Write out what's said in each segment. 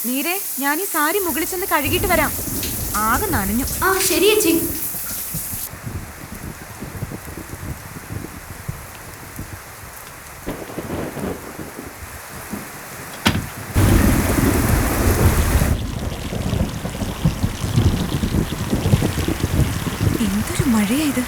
നീരെ, ഞാൻ ഈ സാരി മുകളിൽ ചെന്ന് കഴുകിയിട്ട് വരാം. ആകെ നനഞ്ഞു. ആ ശരി ചേച്ചി. എന്തൊരു മഴയാ ഇത്.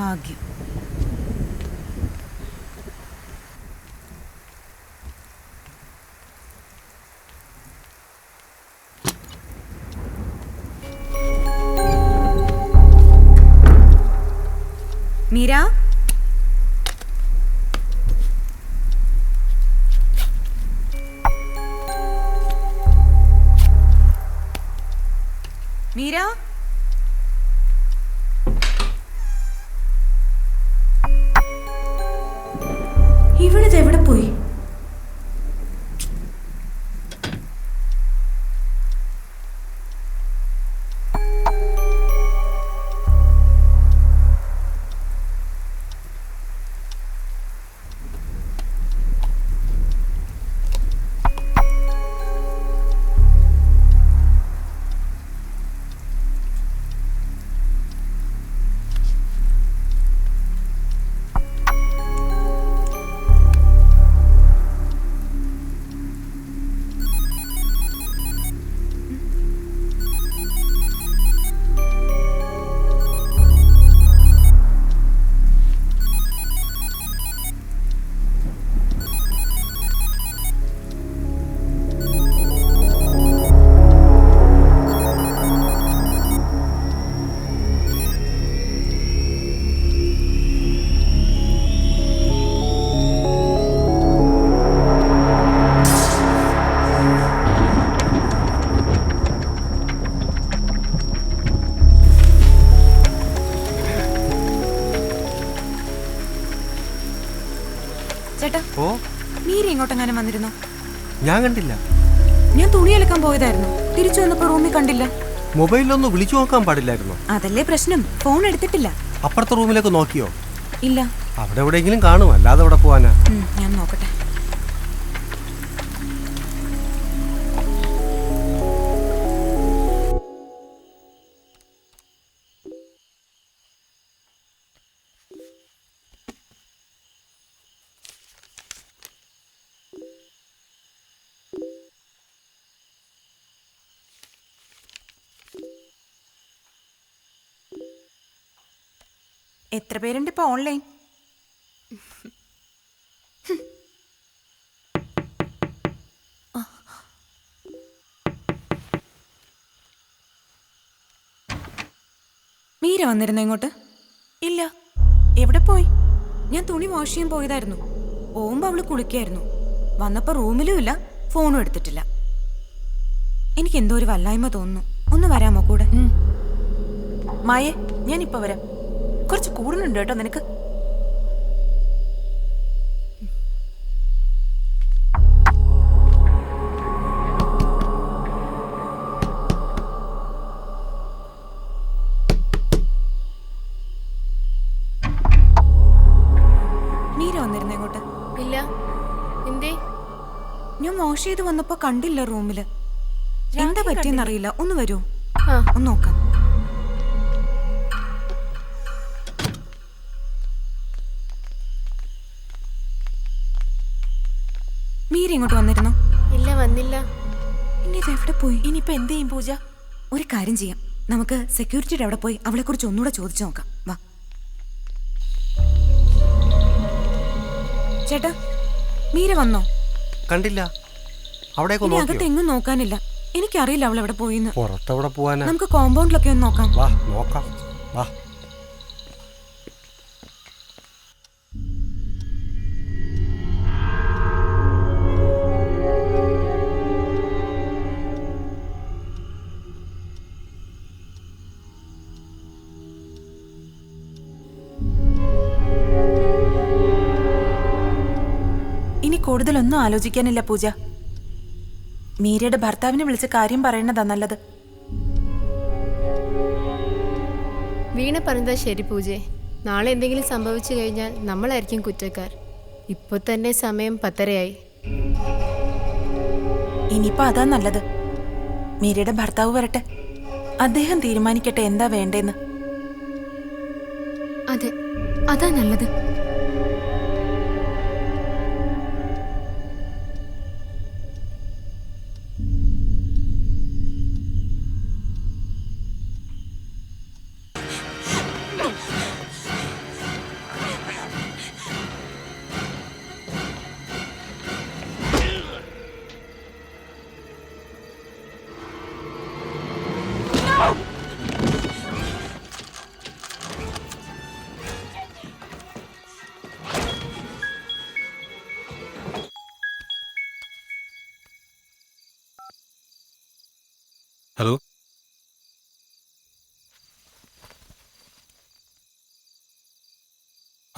ഭാഗ്യം. മീര, മീര, ഇവിടുത്തെ എവിടെ പോയി? ചേട്ടാ, മീര ഇങ്ങോട്ടെങ്ങാനും വന്നിരുന്നോ? ഞാൻ കണ്ടില്ല. ഞാൻ തുണി അലക്കാൻ പോയതായിരുന്നു. തിരിച്ചു വന്നപ്പോ റൂമിൽ കണ്ടില്ല. മൊബൈലിലൊന്ന് വിളിച്ചു നോക്കാൻ പാടില്ലായിരുന്നോ? അതല്ലേ പ്രശ്നം, ഫോൺ എടുത്തിട്ടില്ല. അപ്പുറത്തെ റൂമിലേക്ക് നോക്കിയോ? ഇല്ല. അവിടെ എവിടെയെങ്കിലും കാണും, അല്ലാതെ അവിടെ പോവാനാ? ഞാൻ നോക്കട്ടെ. എത്ര പേരുണ്ട് ഇപ്പൊ ഓൺലൈൻ? മീര വന്നിരുന്നോ ഇങ്ങോട്ട്? ഇല്ല. എവിടെ പോയി? ഞാൻ തുണി വാഷ് ചെയ്യാൻ പോയതായിരുന്നു. പോകുമ്പോ അവള് കുളിക്കായിരുന്നു. വന്നപ്പോ റൂമിലും ഇല്ല, ഫോണും എടുത്തിട്ടില്ല. എനിക്ക് എന്തോ ഒരു വല്ലായ്മ തോന്നുന്നു. ഒന്ന് വരാമോ കൂടെ? മായേ, ഞാൻ ഇപ്പൊ വരാം. കുറച്ച് കൂടുതലുണ്ട് കേട്ടോ നിനക്ക്. മീര വന്നിരുന്നോ ഇങ്ങോട്ട്? ഇല്ല. എന്തേ? ഞാൻ വാഷ് ചെയ്ത് വന്നപ്പോ കണ്ടില്ല റൂമില്. എന്താ പറ്റിയെന്നറിയില്ല. ഒന്ന് വരൂ, ഒന്ന് നോക്കാം. മീര ഇങ്ങോട്ട് വന്നിരുന്നോ? ഇല്ല, വന്നില്ല. ഇനി ഇത് എവിടെ പോയി? ഇനിയിപ്പോ എന്ത് ചെയ്യും പൂജ? ഒരു കാര്യം ചെയ്യാം, നമുക്ക് സെക്യൂരിറ്റിയുടെ അവിടെ പോയി അവളെ കുറിച്ച് ഒന്നുകൂടെ ചോദിച്ചു നോക്കാം. വാ ചേട്ടാ, മീര വന്നോ? കണ്ടില്ല. ഇനി അകത്ത് എങ്ങും നോക്കാനില്ല. എനിക്കറിയില്ല അവൾ എവിടെ പോയിന്ന്. പുറത്തെവിടെ പോവാനാ? നമുക്ക് കോമ്പൗണ്ടിലൊക്കെ ഒന്ന് നോക്കാം. വാ നോക്കാം, വാ. ഇനി കൂടുതലൊന്നും ആലോചിക്കാനില്ല പൂജ. മീരയുടെ ഭർത്താവിനെ വിളിച്ച് കാര്യം പറയണതാ നല്ലത്. വീണ പറഞ്ഞതാ ശരി പൂജെ. നാളെ എന്തെങ്കിലും സംഭവിച്ചു കഴിഞ്ഞാൽ നമ്മളായിരിക്കും കുറ്റക്കാർ. ഇപ്പൊ തന്നെ സമയം 10:30 ഇനിയിപ്പോ അതാ നല്ലത്. മീരയുടെ ഭർത്താവ് വരട്ടെ, അദ്ദേഹം തീരുമാനിക്കട്ടെ എന്താ വേണ്ടേന്ന്. അതെ, അതാ നല്ലത്.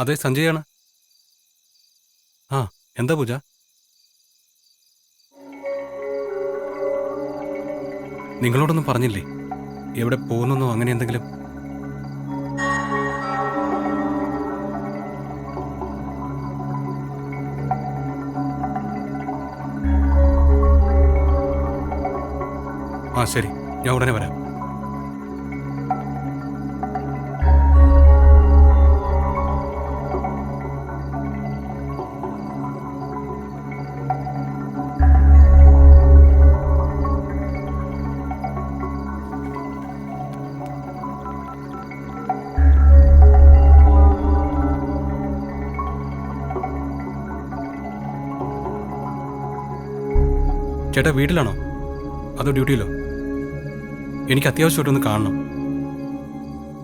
അതെ, സഞ്ജയാണ്. ആ, എന്താ പൂജ? നിങ്ങളോടൊന്നും പറഞ്ഞില്ലേ? എവിടെ പോകുന്നെന്നോ അങ്ങനെ എന്തെങ്കിലും? ആ ശരി, ഞാൻ ഉടനെ വരാം. ചേട്ടാ വീട്ടിലാണോ അതോ ഡ്യൂട്ടിയിലോ? എനിക്ക് അത്യാവശ്യമായിട്ടൊന്ന് കാണണം.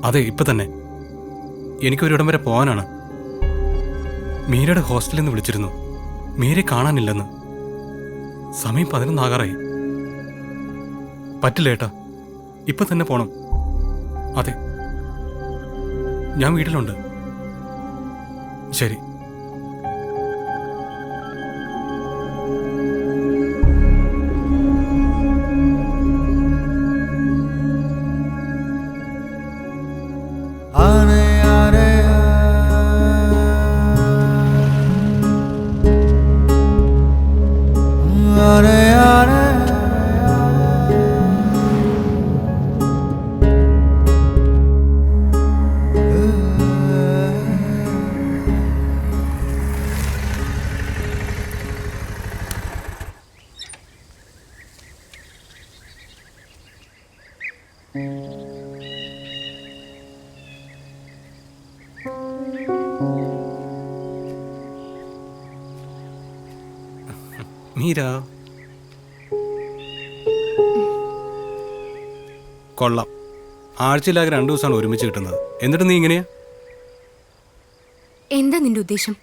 അതെ, ഇപ്പം തന്നെ. എനിക്കൊരിടം വരെ പോകാനാണ്. മീരയുടെ ഹോസ്റ്റലിൽ നിന്ന് വിളിച്ചിരുന്നു. മീരെ കാണാനില്ലെന്ന്. സമയം 11 ആകാറായി. പറ്റില്ല ഏട്ടാ, ഇപ്പം തന്നെ പോണം. അതെ, ഞാൻ വീട്ടിലുണ്ട്. ശരി. മീര, കൊള്ളാം. ആഴ്ചയിലാകെ 2 ദിവസമാണ് ഒരുമിച്ച് കിട്ടുന്നത്. എന്നിട്ട് നീ ഇങ്ങനെയാ? എന്താ നിന്റെ ഉദ്ദേശം?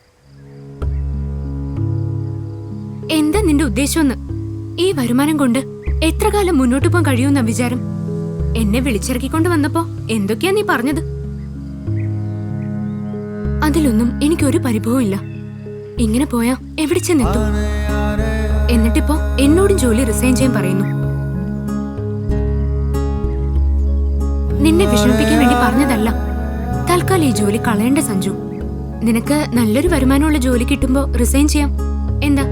എന്താ നിന്റെ ഉദ്ദേശമെന്ന്? ഈ വരുമാനം കൊണ്ട് എത്ര കാലം മുന്നോട്ട് പോകാൻ കഴിയുമെന്ന വിചാരം? എന്നെ വിളിച്ചിറക്കിക്കൊണ്ട് വന്നപ്പോ എന്തൊക്കെയാ നീ പറഞ്ഞത്? അതിലൊന്നും എനിക്കൊരു പരിഭവവും ഇല്ല. ഇങ്ങനെ പോയാ എവിടെ ചെന്നെത്തും? എന്നിട്ടിപ്പോ എന്നോടും ജോലി റിസൈൻ ചെയ്യാൻ പറയുന്നു. നിന്നെ വിഷമിപ്പിക്കാൻ വേണ്ടി പറഞ്ഞതല്ല. തൽക്കാലം ഈ ജോലി കളയേണ്ട സഞ്ജു. നിനക്ക് നല്ലൊരു വരുമാനമുള്ള ജോലി കിട്ടുമ്പോ റിസൈൻ ചെയ്യാം. എന്താ?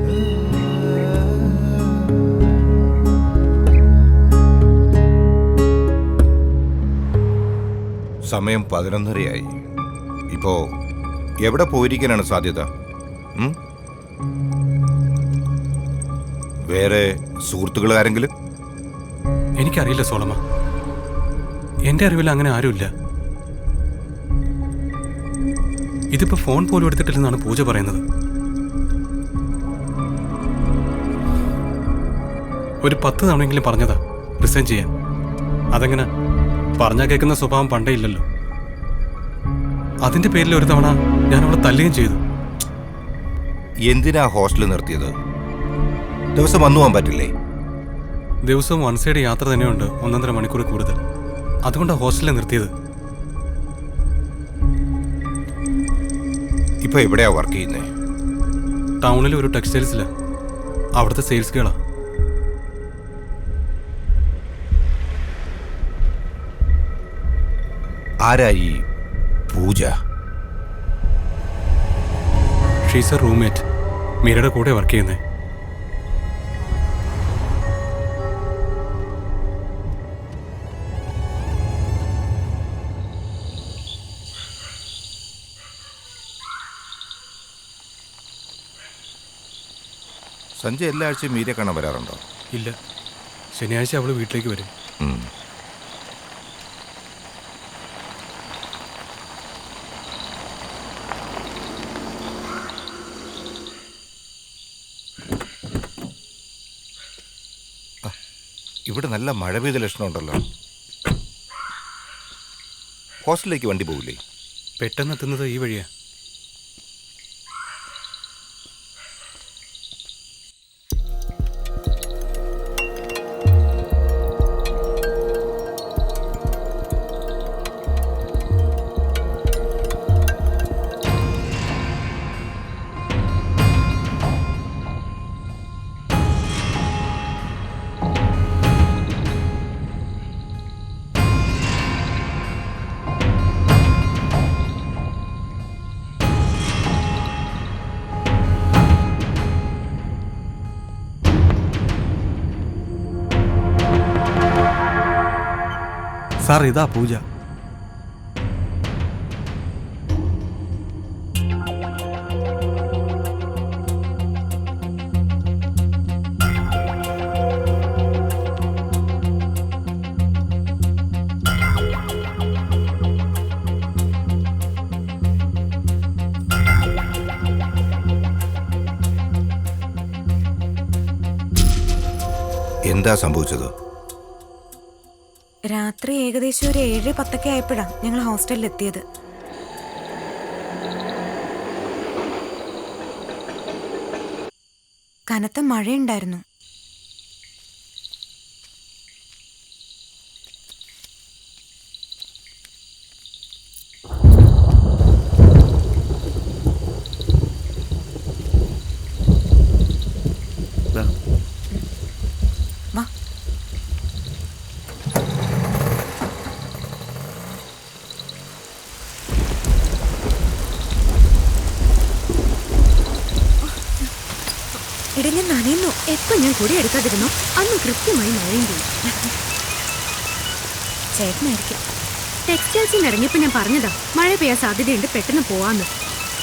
സമയം 11:30 ഇപ്പോ എവിടെ പോയിരിക്കാനാണ് സാധ്യത? വേറെ സുഹൃത്തുക്കൾ ആരെങ്കിലും? എനിക്കറിയില്ല സോളമ. എന്റെ അറിവിൽ അങ്ങനെ ആരുമില്ല. ഇതിപ്പോ ഫോൺ പോലും എടുത്തിട്ടില്ലെന്നാണ് പൂജ പറയുന്നത്. ഒരു 10 തവണയെങ്കിലും പറഞ്ഞതാ റിസൈൻ ചെയ്യാൻ. അതെങ്ങനെ? പറഞ്ഞാൽ കേൾക്കുന്ന സ്വഭാവം പണ്ടേ ഇല്ലല്ലോ. അതിന്റെ പേരിൽ ഒരു തവണ ഞാൻ അവളെ തല്ലുകയും ചെയ്തു. എന്തിനാ ഹോസ്റ്റലിൽ നിർത്തിയത്? ദിവസം വന്നു പോകാൻ പറ്റില്ലേ? ദിവസവും 1 സൈഡ് യാത്ര തന്നെയുണ്ട്, 1.5 മണിക്കൂർ കൂടുതൽ. അതുകൊണ്ടാണ് ഹോസ്റ്റലിൽ നിർത്തിയത്. ഇപ്പൊ എവിടെയാ വർക്ക് ചെയ്യുന്നത്? ടൗണിൽ ഒരു ടെക്സ്റ്റൈൽസിലാ. അവിടുത്തെ സെയിൽസ് ഗേളാ. ആരായി പൂജ? She's A roommate. മീരയുടെ കൂടെ വർക്ക് ചെയ്യുന്നേ. സഞ്ജയ് എല്ലാ ആഴ്ചയും മീരെ കാണാൻ വരാറുണ്ടോ? ഇല്ല, ശനിയാഴ്ച അവള് വീട്ടിലേക്ക് വരും. ഇവിടെ നല്ല മഴ പെയ്ത ലക്ഷണമുണ്ടല്ലോ. ഹോസ്റ്റലിലേക്ക് വണ്ടി പോകില്ലേ? പെട്ടെന്ന് എത്തുന്നത് ഈ വഴിയാ. സാർ ഇതാ പൂജ. എന്താ സംഭവിച്ചത്? രാത്രി ഏകദേശം ഒരു 7-10 ആയപ്പോഴാണ് ഞങ്ങൾ ഹോസ്റ്റലിൽ എത്തിയത്. കനത്ത മഴയുണ്ടായിരുന്നു. ദാ. വാ. ഇടഞ്ഞ് നനയുന്നു. എപ്പോ ഞാൻ കൂടി എടുക്കാതിരുന്നു അന്ന് കൃത്യമായി മഴയും പോയി. ചേട്ടനായിരിക്കും. ടെക്സ്റ്റൈൽസിൽ ഇറങ്ങിയപ്പോ ഞാൻ പറഞ്ഞതാ മഴ പെയ്യാൻ സാധ്യതയുണ്ട്, പെട്ടെന്ന് പോവാന്ന്.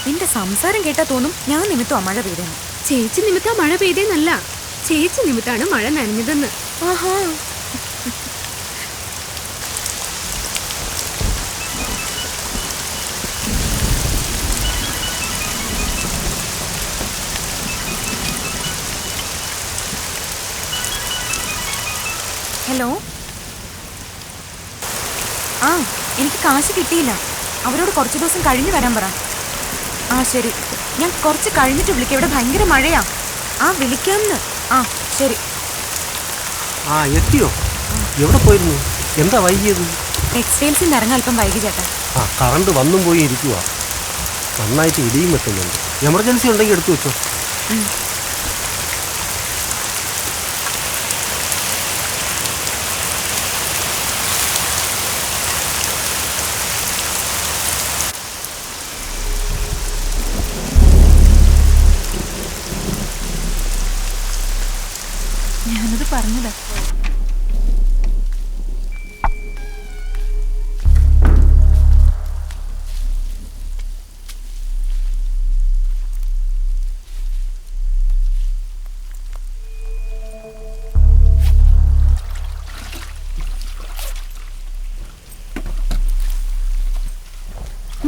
നിന്റെ സംസാരം കേട്ടാ തോന്നും ഞാൻ നിമിത്തമാ മഴ പെയ്തെന്ന്. ചേച്ചി നിമിത്താ മഴ പെയ്തേന്നല്ല, ചേച്ചി നിമിത്താണ് മഴ നനഞ്ഞതെന്ന്. ആഹാ. ഹലോ. ആ, എനിക്ക് കാശ് കിട്ടിയില്ല. അവരോട് കുറച്ച് ദിവസം കഴിഞ്ഞ് വരാൻ പറ. ആ ശരി, ഞാൻ കുറച്ച് കഴിഞ്ഞിട്ട് വിളിക്കാം. ഇവിടെ ഭയങ്കര മഴയാ. ആ വിളിക്കാമെന്ന്. ആ ശരി. ആ എത്തിയോ? എവിടെ പോയിരുന്നു? എന്താ വൈകിയത്? ടെക്സ്റ്റൈൽസിൽ നിന്ന് ഇറങ്ങാൻ അല്പം വൈകി ചേട്ടാ. ആ കറണ്ട് വന്നും പോയി ഇരിക്കുക. നന്നായിട്ട് ഇടിയും വെട്ടുന്നുണ്ട്. എമർജൻസി ഉണ്ടെങ്കിൽ എടുത്തു വെച്ചോ. ഞാനത് പറഞ്ഞതാ.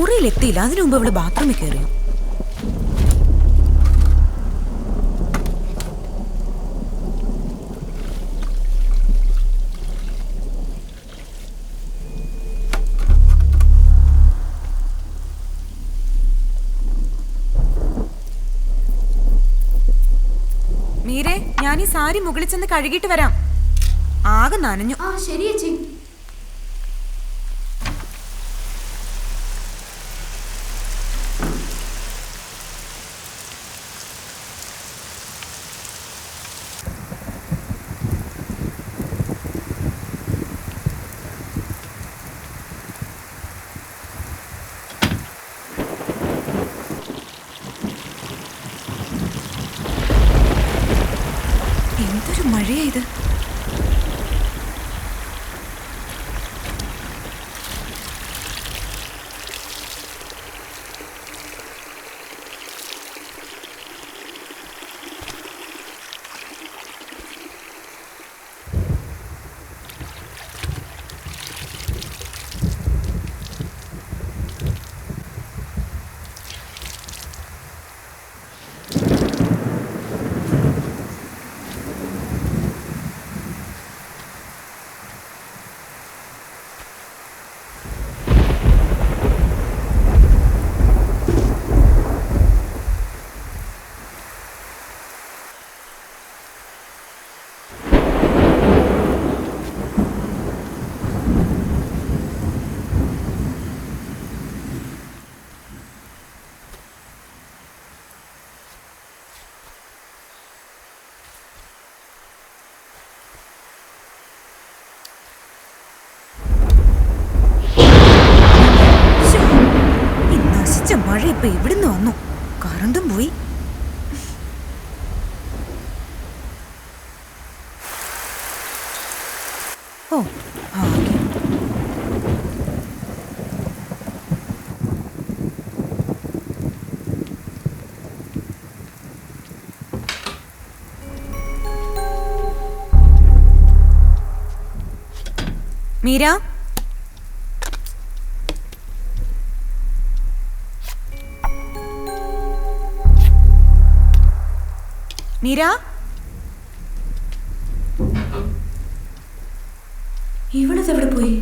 മുറിയിലെത്തിയില്ല. അതിനു മുമ്പ് ഇവിടെ ബാത്റൂമിൽ കയറിയോ? മീരെ, ഞാൻ ഈ സാരി മുകളിൽ ചെന്ന് കഴുകിയിട്ട് വരാം. ആകെ നനഞ്ഞു. ആ ശരി ചേച്ചി. എന്തൊരു മഴയാ ഇത്. മഴ ഇപ്പൊ എവിടുന്ന് വന്നു? കറണ്ടും പോയി. ഓ ഭാഗ്യം. മീര, മീര, ഇവളിതെവിടെ പോയി?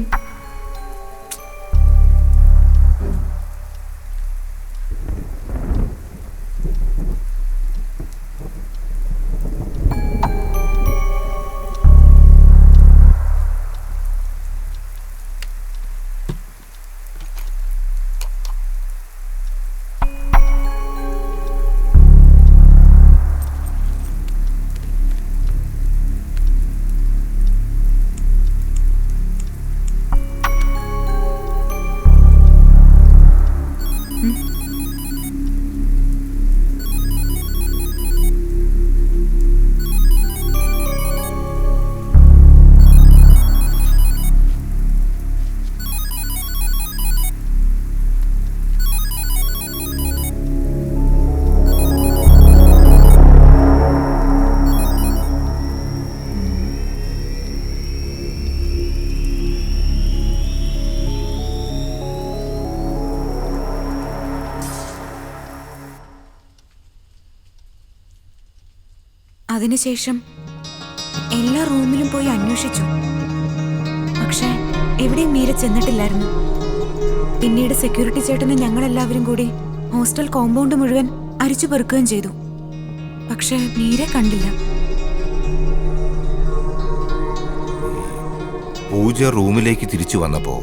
അതിനുശേഷം എല്ലാ റൂമിലും പോയി അന്വേഷിച്ചു. പക്ഷേ എവിടെയും മീര ചെന്നിട്ടില്ലായിരുന്നു. പിന്നീട് സെക്യൂരിറ്റി ചേട്ടനും ഞങ്ങളെല്ലാവരും കൂടി ഹോസ്റ്റൽ കോമ്പൗണ്ട് മുഴുവൻ അരിച്ചു പെറുക്കുകയും ചെയ്തു. പക്ഷേ മീരെ കണ്ടില്ല. പൂജ റൂമിലേക്ക് തിരിച്ചു വന്നപ്പോ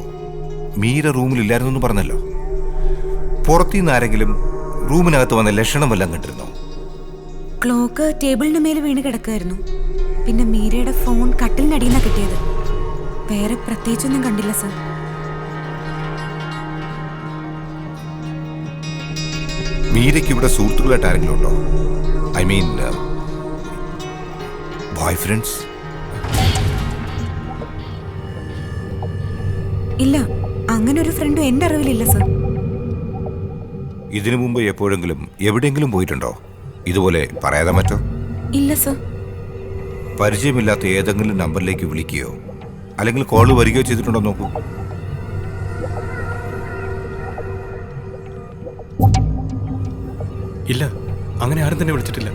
മീര റൂമിലില്ലായിരുന്നു പറഞ്ഞല്ലോ. പുറത്തുനിന്ന് ആരെങ്കിലും റൂമിനകത്ത് വന്ന ലക്ഷണം വല്ലതും കണ്ടിരുന്നോ? ക്ലോക്ക് ടേബിളിന് മേലെ വീണ് കിടക്കായിരുന്നു. പിന്നെ മീരയുടെ ഫോൺ കട്ടിലിനടിയിൽ നിന്നാണ് കിട്ടിയത്. വേറെ പ്രത്യേകിച്ചൊന്നും കണ്ടില്ല സർ. മീരയ്ക്ക് ഇവിടെ സുഹൃത്തുക്കളായിട്ട് ആരെങ്കിലും ഉണ്ടോ? I mean boy friends? ഇല്ല, അങ്ങനെ ഒരു ഫ്രണ്ടും എൻ്റെ അറിവിലില്ല സർ. ഇതിനു മുമ്പ് എപ്പോഴെങ്കിലും എവിടെയെങ്കിലും പോയിട്ടുണ്ടോ? ഇതുപോലെ പറയാതെ മറ്റോ? ഇല്ല സർ. പരിചയമില്ലാത്ത ഏതെങ്കിലും നമ്പറിലേക്ക് വിളിക്കുകയോ അല്ലെങ്കിൽ കോള് വരികയോ ചെയ്തിട്ടുണ്ടോ നോക്കൂ. ഇല്ല, അങ്ങനെ ആരും തന്നെ വിളിച്ചിട്ടില്ല.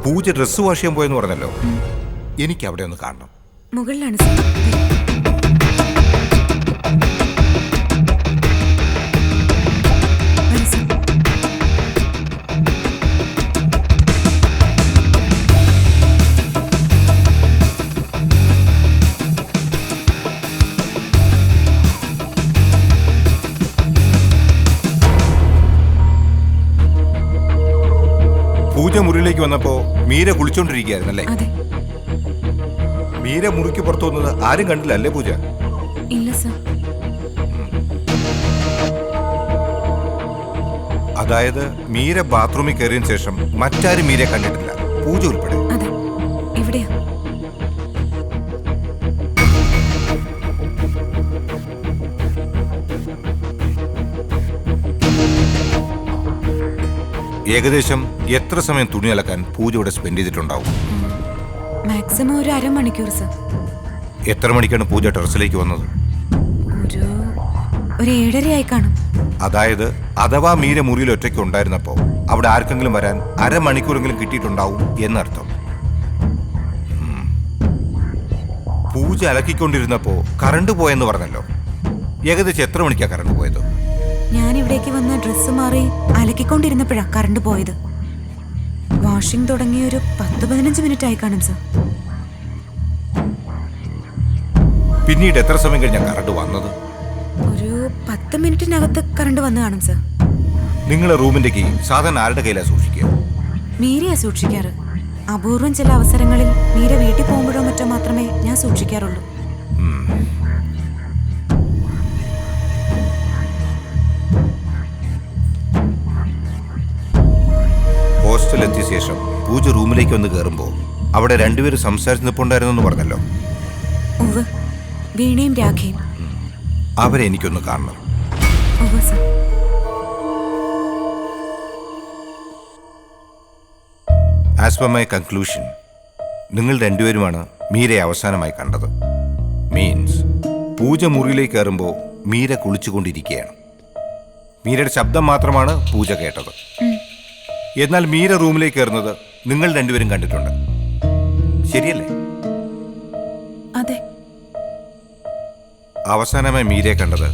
പൂജ ഡ്രസ്സ് വാഷ് ചെയ്യാൻ പോയെന്ന് പറഞ്ഞല്ലോ. എനിക്ക് അവിടെ ഒന്ന് കാണണം. മുകളിലാണ് സർ. പൂജ മുറിയിലേക്ക് വന്നപ്പോ മീര കുളിച്ചോണ്ടിരിക്കുകയായിരുന്നല്ലേ? അതെ. മീര മുറിക്ക് പുറത്തു വന്നത് ആരും കണ്ടില്ല അല്ലേ പൂജ? ഇല്ല സർ. അതായത് മീര ബാത്റൂമിൽ കയറിയതിനു ശേഷം മറ്റാരും മീരെ കണ്ടിട്ടില്ല, പൂജ ഉൾപ്പെടെ? അതെ. എവിടെയാ? ഏകദേശം എത്ര സമയം തുണി അലക്കാൻ പൂജ ഇവിടെ സ്പെൻഡ് ചെയ്തിട്ടുണ്ടാവും? മാക്സിമം ഒരു അരമണിക്കൂർ സർ. എത്ര മണിക്കാണ് പൂജ ടെറസിലേക്ക് വന്നത്? ഒരു 7:30 കാണും. അതായത് അഥവാ മീര മുറിയിൽ ഒറ്റയ്ക്ക് ഉണ്ടായിരുന്നപ്പോ അവിടെ ആർക്കെങ്കിലും വരാൻ അരമണിക്കൂറെങ്കിലും കിട്ടിയിട്ടുണ്ടാവും എന്നർത്ഥം. പൂജ അലക്കിക്കൊണ്ടിരുന്നപ്പോ കറണ്ട് പോയെന്ന് പറഞ്ഞല്ലോ. ഏകദേശം എത്ര മണിക്കാ കറണ്ട് പോയത്? ഞാൻ ഇവിടേക്ക് വന്ന് ഡ്രസ്സ് മാറി അലക്കിക്കൊണ്ടിരുന്നപ്പോഴാ കറണ്ട് പോയത്. വാഷിംഗ് തുടങ്ങി ഒരു 10-15 മിനിറ്റ് ആയി കാണും സർ. പിന്നീട് എത്ര സമയം കഴിഞ്ഞാ കറണ്ട് വന്നത്? ഒരു 10 മിനിറ്റിനകത്ത് കറണ്ട് വന്ന് കാണും സർ. നിങ്ങളെ റൂമിന്റെ കീ സാധാരണ ആരുടെ കയ്യിലാണ് സൂക്ഷിക്കുക? മീരയാ സൂക്ഷിക്കാറ്. അപൂർവം ചില അവസരങ്ങളിൽ മീര വീട്ടിൽ പോകുമ്പോഴോ മറ്റോ മാത്രമേ ഞാൻ സൂക്ഷിക്കാറുള്ളൂ. ഹോസ്റ്റലെത്തിയ ശേഷം പൂജ റൂമിലേക്ക് വന്ന് കയറുമ്പോൾ അവിടെ രണ്ടുപേരും സംസാരിച്ച് നിൽപ്പുണ്ടായിരുന്നെന്ന് പറഞ്ഞല്ലോ. ഉവ്വ്, വീണയും രാഖയും. അവരെ എനിക്കൊന്ന് കാണണം. ഉവ്വ് sir. As per my conclusion, നിങ്ങൾ രണ്ടുപേരുമാണ് മീരയെ അവസാനമായി കണ്ടത്. മീൻസ് പൂജ മുറിയിലേക്ക് കയറുമ്പോൾ മീര കുളിച്ചുകൊണ്ടിരിക്കുകയാണ്. മീരയുടെ ശബ്ദം മാത്രമാണ് പൂജ കേട്ടത്. എന്നാൽ മീര റൂമിലേക്ക് കയറുന്നത് നിങ്ങൾ രണ്ടുപേരും കണ്ടിട്ടുണ്ട്, ശരിയല്ലേ? അതെ. അവസാനമായി മീരയെ കണ്ടത്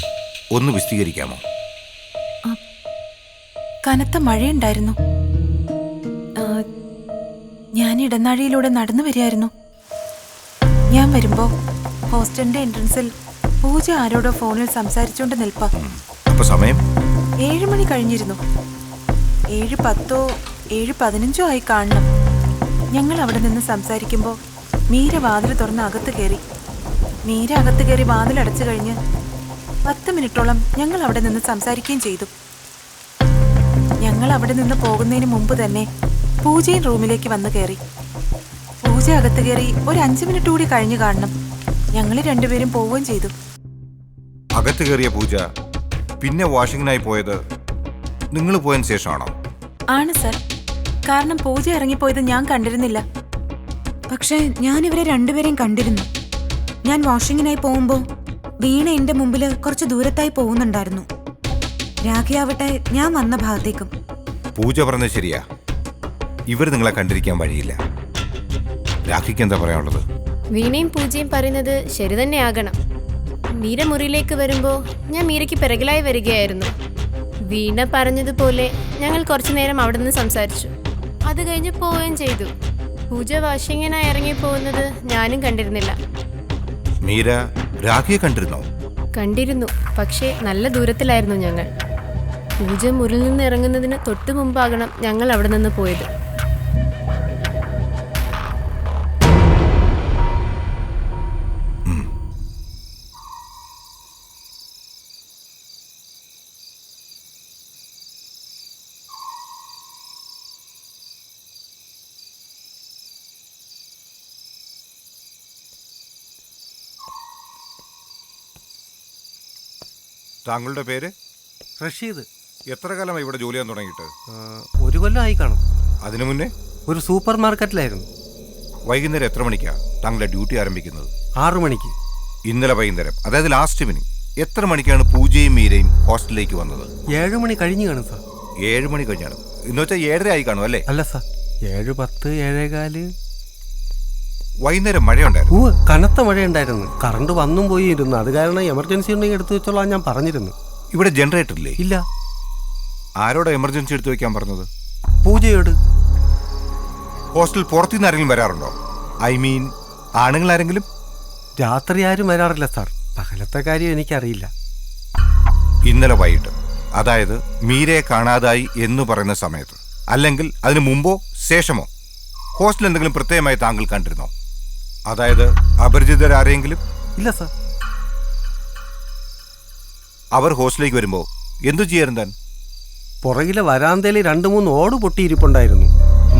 ഒന്ന് വിശദീകരിക്കാമോ? കനത്ത മഴയുണ്ടായിരുന്നു. ഞാൻ ഇടനാഴിയിലൂടെ നടന്നു വരികയായിരുന്നു. ഞാൻ വരുമ്പോ ഹോസ്റ്റലിന്റെ എൻട്രൻസിൽ പൂജ ആരോടോ ഫോണിൽ സംസാരിച്ചുകൊണ്ട് നിൽപ്പാ. അപ്പൊ സമയം 7 മണി കഴിഞ്ഞിരുന്നു. 7:10 7:15 ആയി കാണണം. ഞങ്ങൾ അവിടെ നിന്ന് സംസാരിക്കുമ്പോൾ മീര വാതിൽ തുറന്ന് അകത്ത് കയറി. മീര അകത്ത് കയറി വാതിൽ അടച്ചു കഴിഞ്ഞ് 10 മിനിറ്റോളം ഞങ്ങൾ അവിടെ നിന്ന് സംസാരിക്കുകയും ചെയ്തു. ഞങ്ങൾ അവിടെ നിന്ന് പോകുന്നതിന് മുമ്പ് തന്നെ പൂജയും റൂമിലേക്ക് വന്ന് കയറി. പൂജ അകത്ത് കയറി ഒരു 5 മിനിറ്റ് കൂടി കഴിഞ്ഞു കാണണം. ഞങ്ങൾ രണ്ടുപേരും പോവുകയും ചെയ്തു. അകത്ത് കയറിയ പൂജ പിന്നെ വാഷിങ്ങിനായി പോയത് നിങ്ങൾ പോയതിന് ശേഷമാണോ? ആണ് സർ. കാരണം പൂജ ഇറങ്ങിപ്പോയത് ഞാൻ കണ്ടിരുന്നില്ല. പക്ഷേ ഞാൻ ഇവരെ രണ്ടുപേരെയും കണ്ടിരുന്നു. ഞാൻ വാഷിങ്ങിനായി പോകുമ്പോൾ വീണ എന്റെ മുമ്പിൽ കുറച്ച് ദൂരത്തായി പോകുന്നുണ്ടായിരുന്നു. രാഖിയാവട്ടെ ഞാൻ വന്ന ഭാഗത്തേക്കും. പൂജ പറഞ്ഞത് ശരിയാ, ഇവർ നിങ്ങളെ കണ്ടിരിക്കാൻ വഴിയില്ല. രാഖിക്ക് എന്താ പറയാനുള്ളത്? വീണയും പൂജയും പറയുന്നത് ശരി തന്നെ ആകണം. മീര മുറിയിലേക്ക് വരുമ്പോൾ ഞാൻ മീരയ്ക്ക് പിറകിലായി വരികയായിരുന്നു. വീണ പറഞ്ഞതുപോലെ ഞങ്ങൾ കുറച്ചു നേരം അവിടെ നിന്ന് സംസാരിച്ചു. അത് കഴിഞ്ഞ് പോവുകയും ചെയ്തു. പൂജ വാഷിങ്ങിനായി ഇറങ്ങി പോകുന്നത് ഞാനും കണ്ടിരുന്നില്ല. മീര രാഖിയെ കണ്ടിരുന്നോ? കണ്ടിരുന്നു, പക്ഷേ നല്ല ദൂരത്തിലായിരുന്നു ഞങ്ങൾ. പൂജ മുറിയിൽ നിന്ന് ഇറങ്ങുന്നതിന് തൊട്ടു മുമ്പാകണം ഞങ്ങൾ അവിടെ നിന്ന് പോയത്. താങ്കളുടെ പേര്? റഷീദ്. എത്ര കാലമായി ഇവിടെ ജോലി ചെയ്യാൻ തുടങ്ങിയിട്ട്? 1 കൊല്ലമായി കാണും. അതിനു മുന്നേ ഒരു സൂപ്പർ മാർക്കറ്റിലായിരുന്നു. വൈകുന്നേരം എത്ര മണിക്കാണ് താങ്കളുടെ ഡ്യൂട്ടി ആരംഭിക്കുന്നത്? 6 മണിക്ക്. ഇന്നലെ വൈകുന്നേരം, അതായത് ലാസ്റ്റ് ഇവനിങ് എത്ര മണിക്കാണ് പൂജയും മീരയും ഹോസ്റ്റലിലേക്ക് വന്നത്? 7 മണി കഴിഞ്ഞ് കാണും സാർ. 7 മണി കഴിഞ്ഞാണ് എന്ന് വെച്ചാൽ 7:30 ആയി കാണും അല്ലേ? അല്ല സാർ, 7:10 7:15. വൈകുന്നേരം മഴയുണ്ടായിരുന്നു? കനത്ത മഴയുണ്ടായിരുന്നു. കറണ്ട് വന്നും പോയി ഇരുന്നു. അത് കാരണം എമർജൻസി ഉണ്ടെങ്കിൽ എടുത്തു വെച്ചോളാം ഞാൻ പറഞ്ഞിരുന്നു. ഇവിടെ ജനറേറ്റർ ഇല്ലേ? ഇല്ല. ആരോടാ എമർജൻസി എടുത്തു വെക്കാൻ പറഞ്ഞത്? പൂജയോട്. ഹോസ്റ്റൽ പുറത്തുനിന്ന് ആരെങ്കിലും വരാറുണ്ടോ? ഐ മീൻ ആണുങ്ങൾ ആരെങ്കിലും? രാത്രി ആരും വരാറില്ല സാർ. പകലത്തെ കാര്യം എനിക്കറിയില്ല. ഇന്നലെ വൈകിട്ട്, അതായത് മീരയെ കാണാതായി എന്ന് പറയുന്ന സമയത്ത്, അല്ലെങ്കിൽ അതിനു മുമ്പോ ശേഷമോ ഹോസ്റ്റൽ എന്തെങ്കിലും പ്രത്യേകമായി താങ്കൾ കണ്ടിരുന്നോ? അതായത് അപരിചിതരാരെങ്കിലും? ഇല്ല സാർ. അവർ ഹോസ്റ്റലിലേക്ക് വരുമ്പോൾ എന്തു ചെയ്യാറുണ്ട് താൻ? പുറകിലെ വരാന്തയിൽ 2-3 ഓട് പൊട്ടിയിരിപ്പുണ്ടായിരുന്നു.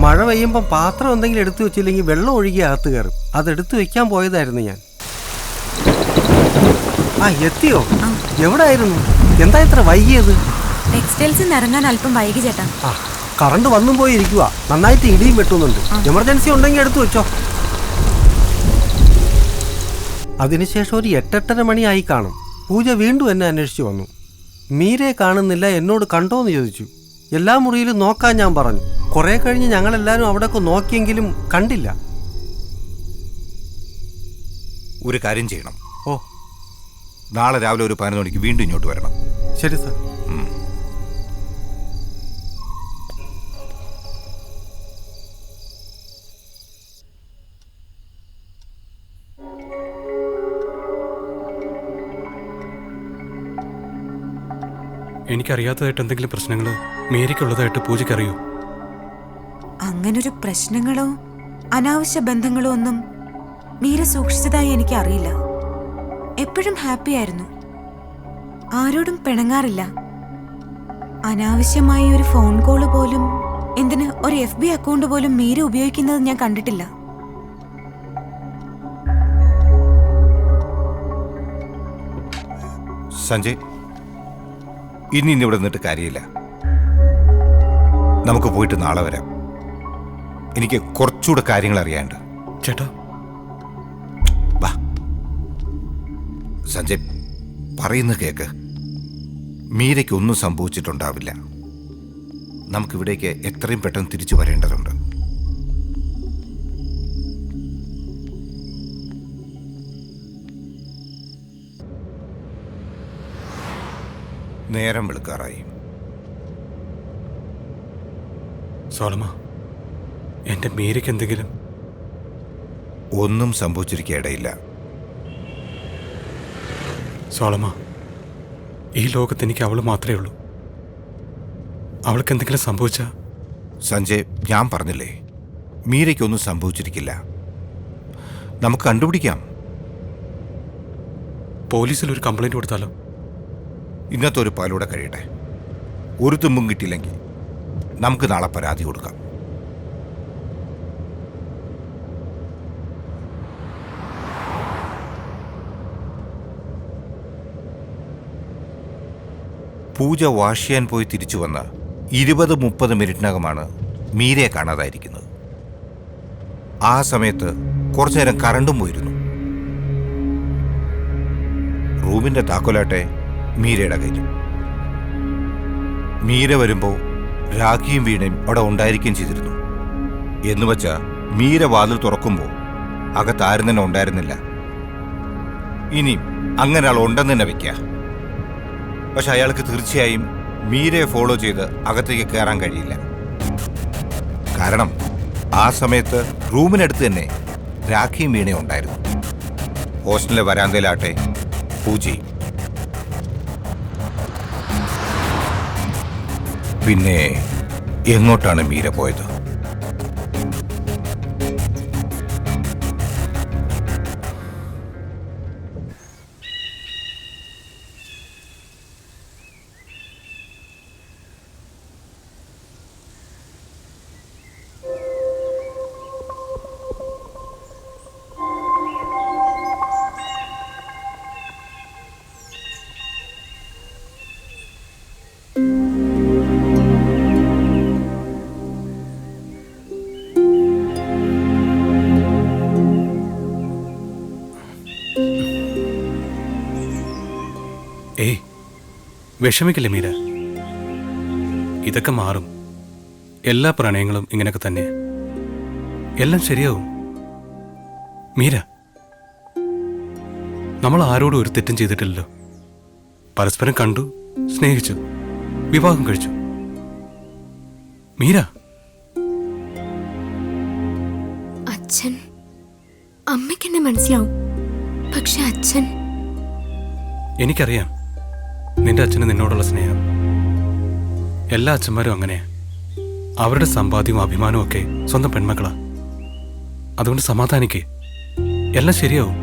മഴ പെയ്യുമ്പോൾ പാത്രം എന്തെങ്കിലും എടുത്തു വെച്ചില്ലെങ്കിൽ വെള്ളം ഒഴുകി അകത്ത് കയറും. അതെടുത്തു വെക്കാൻ പോയതായിരുന്നു ഞാൻ. എത്തിയോ? എവിടെ ആയിരുന്നു? എന്താ ഇത്ര വൈകിയത്? ടെക്സ്റ്റൈൽസിൽ നിന്ന് ഇറങ്ങാൻ അല്പം വൈകി ചേട്ടാ. കറണ്ട് വന്നും പോയി ഇരിക്കുക. നന്നായിട്ട് ഇടിയും വെട്ടുന്നുണ്ട്. എമർജൻസി ഉണ്ടെങ്കിൽ എടുത്തു വെച്ചോ. അതിനുശേഷം ഒരു 8-8:30 മണിയായി കാണും. പൂജ വീണ്ടും എന്നെ അന്വേഷിച്ചു വന്നു. മീരയെ കാണുന്നില്ല, എന്നോട് കണ്ടോന്ന് ചോദിച്ചു. എല്ലാ മുറിയിലും നോക്കാൻ ഞാൻ പറഞ്ഞു. കുറെ കഴിഞ്ഞ് ഞങ്ങളെല്ലാവരും അവിടെയൊക്കെ നോക്കിയെങ്കിലും കണ്ടില്ല. ഒരു കാര്യം ചെയ്യണം. ഓ, നാളെ രാവിലെ ഒരു 11 മണിക്ക് വീണ്ടും ഇങ്ങോട്ട് വരണം. ശരി സാർ. എനിക്കറിയാത്തതായിട്ട് എന്തെങ്കിലും പ്രശ്നങ്ങൾ മേരിക്കുള്ളതായിട്ട് പൂജയ്ക്കറിയോ? അങ്ങനൊരു പ്രശ്നങ്ങളോ അനാവശ്യ ബന്ധങ്ങളോ ഒന്നും മീര സൂക്ഷിച്ചതായി എനിക്ക് അറിയില്ല. എപ്പോഴും ഹാപ്പി ആയിരുന്നു. ആരോടും പിണങ്ങാറില്ല. അനാവശ്യമായ ഒരു ഫോൺ കോള് പോലും, എന്തിന് ഒരു FB അക്കൗണ്ട് പോലും മീര ഉപയോഗിക്കുന്നത് ഞാൻ കണ്ടിട്ടില്ല. സഞ്ജയ്, ഇനി ഇവിടെ നിന്നിട്ട് കാര്യമില്ല. നമുക്ക് പോയിട്ട് നാളെ വരാം. എനിക്ക് കുറച്ചുകൂടെ കാര്യങ്ങൾ അറിയാനുണ്ട്. ചേട്ടാ, വാ സഞ്ജയ്, പറയുന്ന കേക്ക്. മീരയ്ക്കൊന്നും സംഭവിച്ചിട്ടുണ്ടാവില്ല. നമുക്കിവിടേക്ക് എത്രയും പെട്ടെന്ന് തിരിച്ചു വരേണ്ടതുണ്ട്. നേരം വെളുക്കാറായി. സോളമ, എന്റെ മീരയ്ക്ക് എന്തെങ്കിലും? ഒന്നും സംഭവിച്ചിരിക്കേയിടയില്ല. സോളമ, ഈ ലോകത്ത് എനിക്ക് അവൾ മാത്രമേ ഉള്ളൂ. അവൾക്ക് എന്തെങ്കിലും സംഭവിച്ചാ? സഞ്ജയ്, ഞാൻ പറഞ്ഞില്ലേ, മീരയ്ക്കൊന്നും സംഭവിച്ചിരിക്കില്ല. നമുക്ക് കണ്ടുപിടിക്കാം. പോലീസിൽ ഒരു കംപ്ലൈന്റ് കൊടുത്താലോ? ഇന്നത്തെ ഒരു പാലൂടെ കഴിയട്ടെ. ഒരു തുമ്പും കിട്ടിയില്ലെങ്കിൽ നമുക്ക് നാളെ പരാതി കൊടുക്കാം. പൂജ വാഷ് ചെയ്യാൻ പോയി തിരിച്ചു വന്ന 20-30 മിനിറ്റിനകമാണ് മീരയെ കാണാതായിരിക്കുന്നത്. ആ സമയത്ത് കുറച്ചു നേരം കറണ്ടും പോയിരുന്നു. റൂമിന്റെ താക്കോലാട്ടെ മീരയുടെ കയ്യിലും. മീര വരുമ്പോൾ രാഖിയും വീണയും അവിടെ ഉണ്ടായിരിക്കുകയും ചെയ്തിരുന്നു. എന്നുവെച്ചാൽ മീര വാതിൽ തുറക്കുമ്പോൾ അകത്താരും തന്നെ ഉണ്ടായിരുന്നില്ല. ഇനി അങ്ങനെ ആൾ ഉണ്ടെന്ന് തന്നെ വെക്കുക. പക്ഷെ അയാൾക്ക് തീർച്ചയായും മീരയെ ഫോളോ ചെയ്ത് അകത്തേക്ക് കയറാൻ കഴിയില്ല. കാരണം ആ സമയത്ത് റൂമിനടുത്ത് തന്നെ രാഖിയും വീണയും ഉണ്ടായിരുന്നു. ഹോസ്റ്റലിലെ വരാന്തയിലാട്ടെ പൂജയും. പിന്നെ എങ്ങോട്ടാണ് മീര പോയത്? ഏയ്, വിഷമിക്കില്ലേ മീര. ഇതൊക്കെ മാറും. എല്ലാ പ്രണയങ്ങളും ഇങ്ങനെയൊക്കെ തന്നെ. എല്ലാം ശരിയാവും. മീര, നമ്മൾ ആരോടും ഒരു തെറ്റും ചെയ്തിട്ടില്ലല്ലോ. പരസ്പരം കണ്ടു, സ്നേഹിച്ചു, വിവാഹം കഴിച്ചു. മീര, അച്ഛൻ, അമ്മയ്ക്കെന്നെ മനസ്സിലാവും. പക്ഷെ അച്ഛൻ, എനിക്കറിയാം നിന്റെ അച്ഛന് നിന്നോടുള്ള സ്നേഹം. എല്ലാ അച്ഛന്മാരും അങ്ങനെയാ. അവരുടെ സമ്പാദ്യവും അഭിമാനവും ഒക്കെ സ്വന്തം പെൺമക്കളാ. അതുകൊണ്ട് സമാധാനിക്കേ, എല്ലാം ശരിയാവും.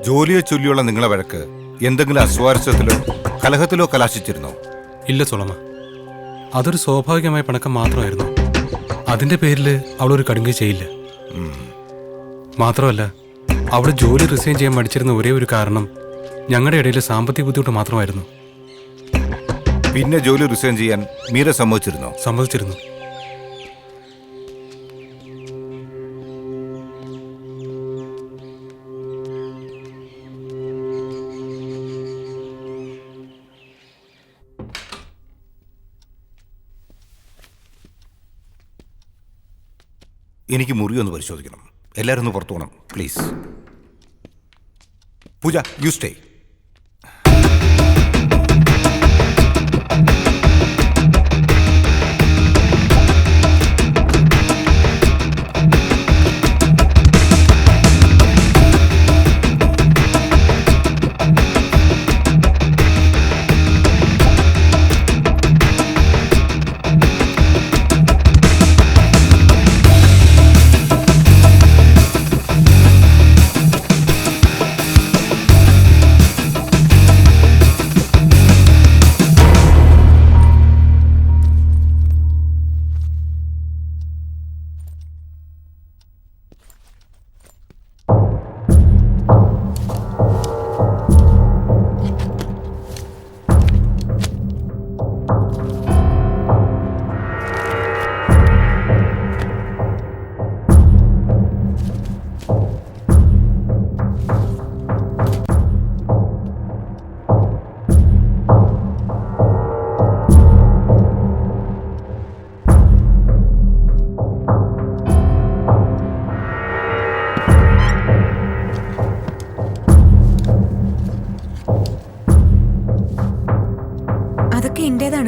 ജോലിയെ ചൊല്ലിയുള്ള നിങ്ങളെ വഴക്ക് എന്തെങ്കിലും അസ്വാരസ്യത്തിലോ കലഹത്തിലോ കലാശിച്ചിരുന്നോ? ഇല്ല സോളമ, അതൊരു സ്വാഭാവികമായ പിണക്കം മാത്രമായിരുന്നു. അതിന്റെ പേരിൽ അവളൊരു കടുങ്കൈ ചെയ്യില്ല. മാത്രമല്ല, അവൾ ജോലി റിസൈൻ ചെയ്യാൻ മടിച്ചിരുന്ന ഒരേ ഒരു കാരണം ഞങ്ങളുടെ ഇടയിൽ സാമ്പത്തിക ബുദ്ധിമുട്ട് മാത്രമായിരുന്നു. പിന്നെ ജോലി റിസൈൻ ചെയ്യാൻ മീര സമ്മതിച്ചിരുന്നോ? സമ്മതിച്ചിരുന്നു. എനിക്ക് മുറി ഒന്ന് പരിശോധിക്കണം. എല്ലാവരും ഒന്ന് പുറത്തു പോകണം പ്ലീസ്. Pooja, you stay.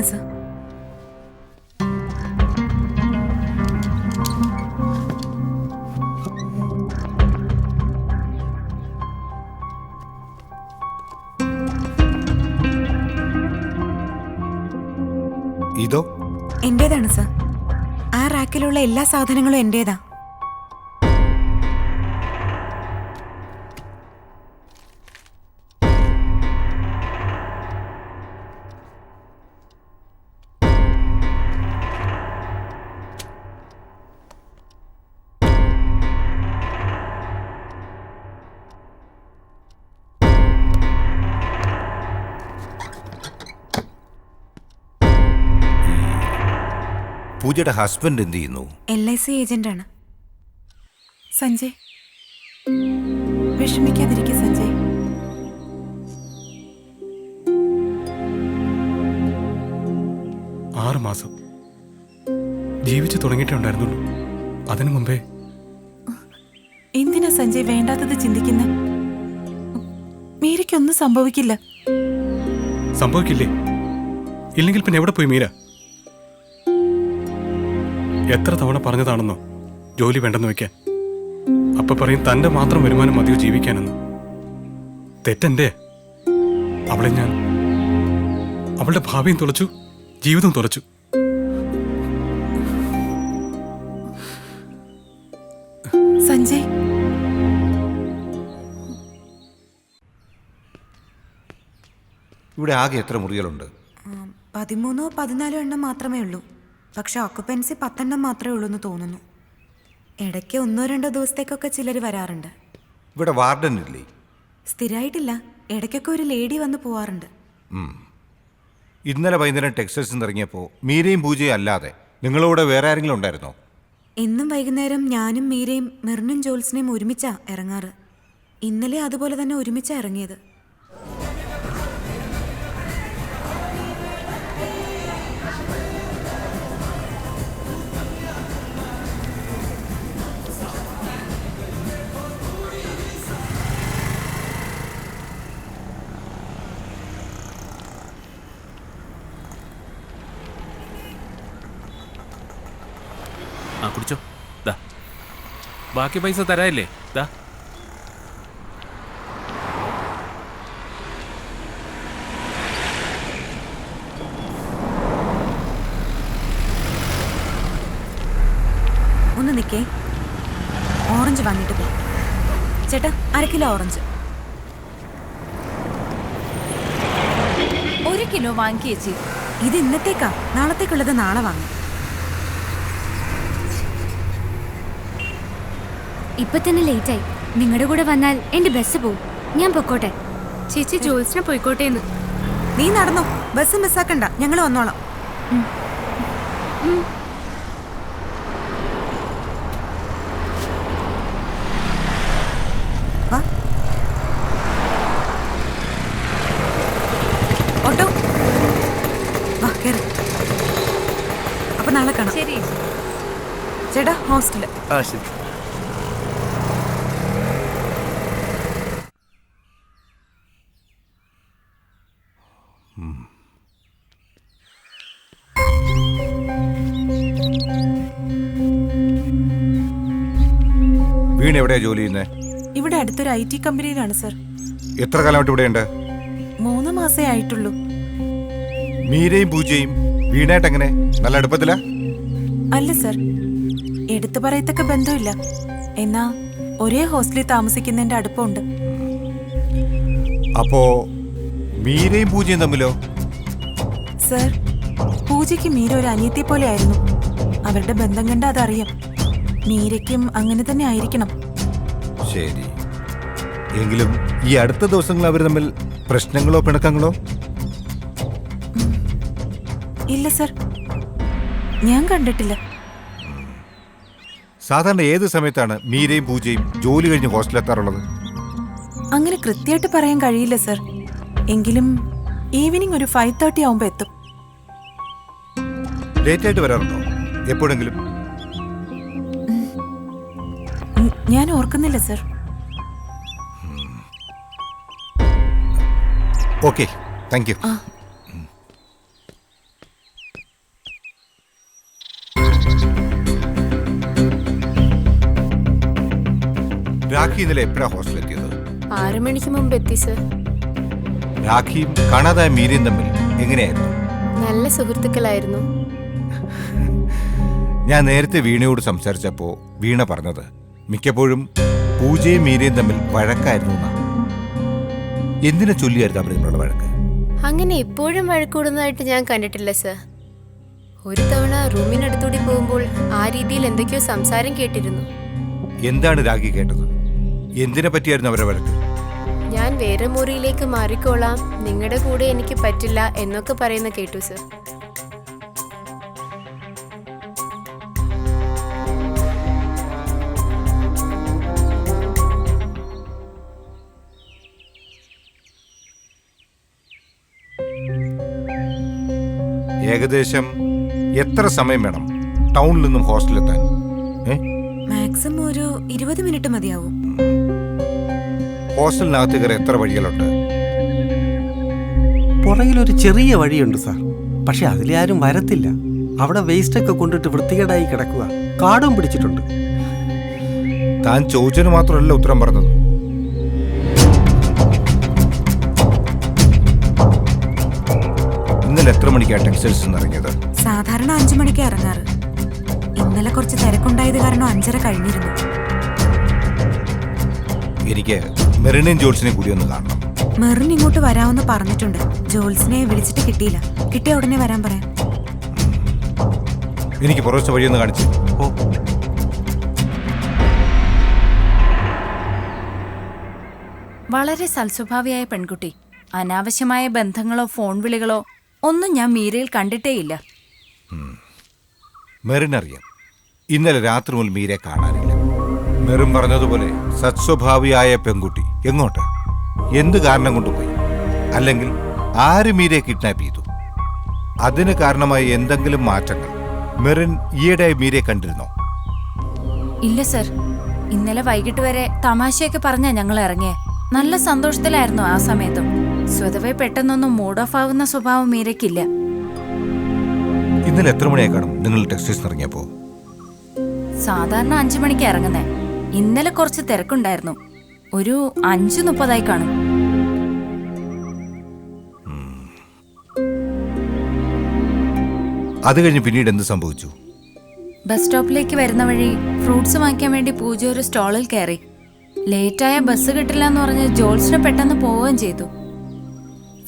ആണ് സർ. ഇതോ? എന്റേതാണ് സർ. ആ റാക്കിലുള്ള എല്ലാ സാധനങ്ങളും എന്റേതാ. പൂജയുടെ ഹസ്ബൻഡ് എന്ത് ചെയ്യുന്നു? LIC ഏജന്റാണ്. സഞ്ജയ്, വിഷമിക്കാതിരിക്കും സഞ്ജയ്. ആറ് മാസം ജീവിച്ചു തുടങ്ങിയിട്ടേ ഉണ്ടായിരുന്നുള്ളൂ. അതിനു മുമ്പേ എന്തിനാ സഞ്ജയ് വേണ്ടാത്തത് ചിന്തിക്കുന്നെ? മീരയ്ക്കൊന്നും സംഭവിക്കില്ല. സംഭവിക്കില്ലേ? ഇല്ലെങ്കിൽ പിന്നെ എവിടെ പോയി മീര? എത്ര തവണ പറഞ്ഞതാണെന്നോ ജോലി വേണ്ടെന്ന് വെക്കാൻ. അപ്പൊ പറയും തന്റെ മാത്രം വരുമാനം മതിയോ ജീവിക്കാനെന്ന്. തെറ്റെന്റെ. അവളെ ഞാൻ അവളുടെ ഭാവിയും തുളച്ചു, ജീവിതം തുളച്ചു. സഞ്ജയ്, ഇവിടെ ആകെ എത്ര മുറികളുണ്ട്? 13 14 എണ്ണം മാത്രമേ ഉള്ളൂ. പക്ഷെ ഓക്കുപ്പൻസി 10 എണ്ണം മാത്രമേ ഉള്ളൂ എന്ന് തോന്നുന്നു. ഇടയ്ക്ക് 1-2 ദിവസത്തേക്കൊക്കെ ചിലർ വരാറുണ്ട്. ഇവിടെ വാർഡൻ ഇല്ലേ? സ്ഥിരമായിട്ടില്ല. ഇടയ്ക്കൊക്കെ ഒരു ലേഡി വന്ന് പോവാറുണ്ട്. ഇന്നലെ വൈകുന്നേരം ടെക്സ്റ്റൈൽസിൽ നിന്ന് ഇറങ്ങിയപ്പോൾ മീരയും പൂജയും അല്ലാതെ നിങ്ങളോട് വേറെ ആരെങ്കിലും ഉണ്ടായിരുന്നോ? എന്നും വൈകുന്നേരം ഞാനും മീരയും മിർനും ജോൽസിനെയും ഒരുമിച്ചാ ഇറങ്ങാറ്. ഇന്നലെ അതുപോലെ തന്നെ ഒരുമിച്ചാ ഇറങ്ങിയത്. ആ കുടിച്ചോ. ദാ ബാക്കി പൈസ തരാല്ലേ? ദാ ഒന്ന് നിൽക്കേ, ഓറഞ്ച് വാങ്ങിയിട്ട് പോ. ചേട്ടാ 1 കിലോ ഓറഞ്ച്. 1 കിലോ വാങ്ങി ചേച്ചി. ഇത് ഇന്നത്തേക്കാ, നാളത്തേക്കുള്ളത് നാളെ വാങ്ങും. ഇപ്പൊ തന്നെ ലേറ്റായി. നിങ്ങളുടെ കൂടെ വന്നാൽ എന്റെ ബസ് പോവും. ഞാൻ പൊക്കോട്ടെ. ചേച്ചി ജോൽസിനെ പോയിക്കോട്ടെ എന്ന്. നീ നടന്നോ, ബസ് മിസ്സാക്കണ്ട, ഞങ്ങൾ വന്നോളാം. വാ. ഓട്ടോ വാ, കേറ്. അപ്പൊ നാളെ കാണാം. ശരി ചേട്ടാ ഹോസ്റ്റല്. ശരി. വീണ് എവിടെയാ ജോലി ചെയ്യുന്നത്? ഇവിടെ അടുത്തൊരു IT കമ്പനിയിലാണ് സർ. എത്ര കാലമായിട്ട് ഇവിടെയുണ്ട്? 3 മാസേ ആയിട്ടുള്ളൂ. മീരയും പൂജയും വീണായിട്ട് എങ്ങനെ? നല്ല അടുപ്പത്തിലാ? അല്ല സർ, എടുത്തു പറയത്തക്ക ബന്ധമില്ല. എന്നാ ഒരേ ഹോസ്റ്റലിൽ താമസിക്കുന്നതിന്റെ അടുപ്പമുണ്ട്. അപ്പോ മീരയും പൂജയും തമ്മിലോ? സർ, പൂജയ്ക്ക് മീര ഒരു അനിയത്തെ പോലെ ആയിരുന്നു. അവരുടെ ബന്ധം കണ്ട അതറിയാം. മീരയ്ക്കും അങ്ങനെ തന്നെ ആയിരിക്കണം. ശരി. എങ്കിലും ഈ അടുത്ത ദിവസങ്ങൾ അവർ തമ്മിൽ പ്രശ്നങ്ങളോ പിണക്കങ്ങളോ? ഇല്ല സർ, ഞാൻ കണ്ടിട്ടില്ല. സാധാരണ ഏത് സമയത്താണ് മീരയും പൂജയും ജോലി കഴിഞ്ഞ് ഹോസ്റ്റലിലെത്താറുള്ളത്? അങ്ങനെ കൃത്യമായിട്ട് പറയാൻ കഴിയില്ല സർ. എങ്കിലും ഈവനിങ് ഒരു 5:30 ആവുമ്പോ എത്തും. ലേറ്റ് ആയിട്ട് വരാറുണ്ടോ എപ്പോഴെങ്കിലും? ഞാൻ ഓർക്കുന്നില്ല sir. Okay, thank you. Rakhi ഇന്നലെ എപ്പോഴാ ഹോസ്റ്റലിലെത്തിയത്? 6 മണിക്ക് മുമ്പ് എത്തി സർ. രാഖിയും കാണാതായ മീരയും തമ്മിൽ എങ്ങനെയായിരുന്നു? നല്ല സുഹൃത്തുക്കളായിരുന്നു. ഞാൻ നേരത്തെ വീണയോട് സംസാരിച്ചപ്പോ വീണ പറഞ്ഞത് മിക്കപ്പോഴും പൂജയും മീരയും തമ്മിൽ വഴക്കായിരുന്നു എന്നാ. എന്തിനെ ചൊല്ലിയായിരുന്നു അവർ തമ്മിലുള്ള വഴക്ക്? അങ്ങനെ എപ്പോഴും വഴക്കൂടുന്നതായിട്ട് ഞാൻ കണ്ടിട്ടില്ല സർ. ഒരു തവണ റൂമിനടുത്തൂടി പോകുമ്പോൾ ആ രീതിയിൽ എന്തൊക്കെയോ സംസാരം കേട്ടിരുന്നു. എന്താണ് രാഖി കേട്ടത്? എന്തിനെ പറ്റിയായിരുന്നു അവരുടെ വഴക്ക്? ഞാൻ വേറെ മുറിയിലേക്ക് മാറിക്കോളാം, നിങ്ങളുടെ കൂടെ എനിക്ക് പറ്റില്ല എന്നൊക്കെ പറയുന്ന കേട്ടു സർ. ഏകദേശം എത്ര സമയം വേണം ടൗണിൽ നിന്നും ഹോസ്റ്റലിലെത്താൻ? മാക്സിമം ഒരു 20 മിനിറ്റ് മതിയാവും. ഹോസ്റ്റലിനകത്ത് കയറി എത്ര വഴികളുണ്ട്? പുറകിലൊരു ചെറിയ വഴിയുണ്ട് സാർ, പക്ഷെ അതിലെ ആരും വരത്തില്ല. അവിടെ വേസ്റ്റൊക്കെ കൊണ്ടിട്ട് വൃത്തികേടായി കിടക്കുക, കാടും പിടിച്ചിട്ടുണ്ട്. താൻ ചോദിച്ചതിന് മാത്രമല്ല ഉത്തരം പറഞ്ഞത്. ഇന്നലെ എത്ര മണിക്കാണ് ടെക്സ്റ്റൈൽസിൽ നിന്ന് ഇറങ്ങിയത്? സാധാരണ 5 മണിക്ക് ഇറങ്ങാറ്. ഇന്നലെ കുറച്ച് തിരക്കുണ്ടായത് കാരണം 5:30 കഴിഞ്ഞിരുന്നു. എനിക്ക് മെറിനെയും ജോൾസിനെയും കൂടി ഒന്ന് കാണണം. മെറിൻ ഇങ്ങോട്ട് വരാമെന്ന് പറഞ്ഞിട്ടുണ്ട്. ജോൾസിനെ വിളിച്ചിട്ട് കിട്ടിയില്ല. കിട്ടിയ ഉടനെ വരാൻ പറയാം. എനിക്ക് പുറത്തെ വഴിയൊന്ന് കാണിച്ചു. ഓ, വളരെ സൽസ്വഭാവിയായ പെൺകുട്ടി. അനാവശ്യമായ ബന്ധങ്ങളോ ഫോൺ വിളികളോ ഒന്നും ഞാൻ മീരയിൽ കണ്ടിട്ടേയില്ല. മെറിനറിയാം, ഇന്നലെ രാത്രി മുതൽ മീരെ കാണാനില്ല. മെറിൻ പറഞ്ഞതുപോലെ സത്സ്വഭാവിയായ പെൺകുട്ടി എങ്ങോട്ട്, എന്ത് കാരണം കൊണ്ടുപോയി, അല്ലെങ്കിൽ ആര് മീരയെ കിഡ്നാപ്പ് ചെയ്തു? അതിന് കാരണമായി എന്തെങ്കിലും മാറ്റങ്ങൾ മെറിൻ ഈയിടെയായി മീരയെ കണ്ടിരുന്നോ? ഇല്ല സർ, ഇന്നലെ വൈകിട്ട് വരെ തമാശയൊക്കെ പറഞ്ഞാ ഞങ്ങൾ ഇറങ്ങിയേ. നല്ല സന്തോഷത്തിലായിരുന്നു ആ സമയത്തും. സ്വതവേ പെട്ടെന്നൊന്നും മൂഡ് ഓഫ് ആവുന്ന സ്വഭാവം മീരയ്ക്കില്ല. ഇന്നലെ എത്ര മണിയായി കാണും നിങ്ങൾ ടെക്സ്റ്റൈൽസ് ഇറങ്ങിയപ്പോ? സാധാരണ 5 മണിക്ക് ഇറങ്ങുന്നേ. ഇന്നലെ കുറച്ച് തിരക്കുണ്ടായിരുന്നു. ഒരു 5:30 കാണും. അത് കഴിഞ്ഞ് പിന്നീട് എന്ത് സംഭവിച്ചു? ബസ് സ്റ്റോപ്പിലേക്ക് വരുന്ന വഴി ഫ്രൂട്ട്സ് വാങ്ങിക്കാൻ വേണ്ടി പൂജ ഒരു സ്റ്റോളിൽ കയറി. ലേറ്റായ ബസ് കിട്ടില്ല എന്ന് പറഞ്ഞ് ജോൾസിനെ പെട്ടെന്ന് പോവുകയും ചെയ്തു.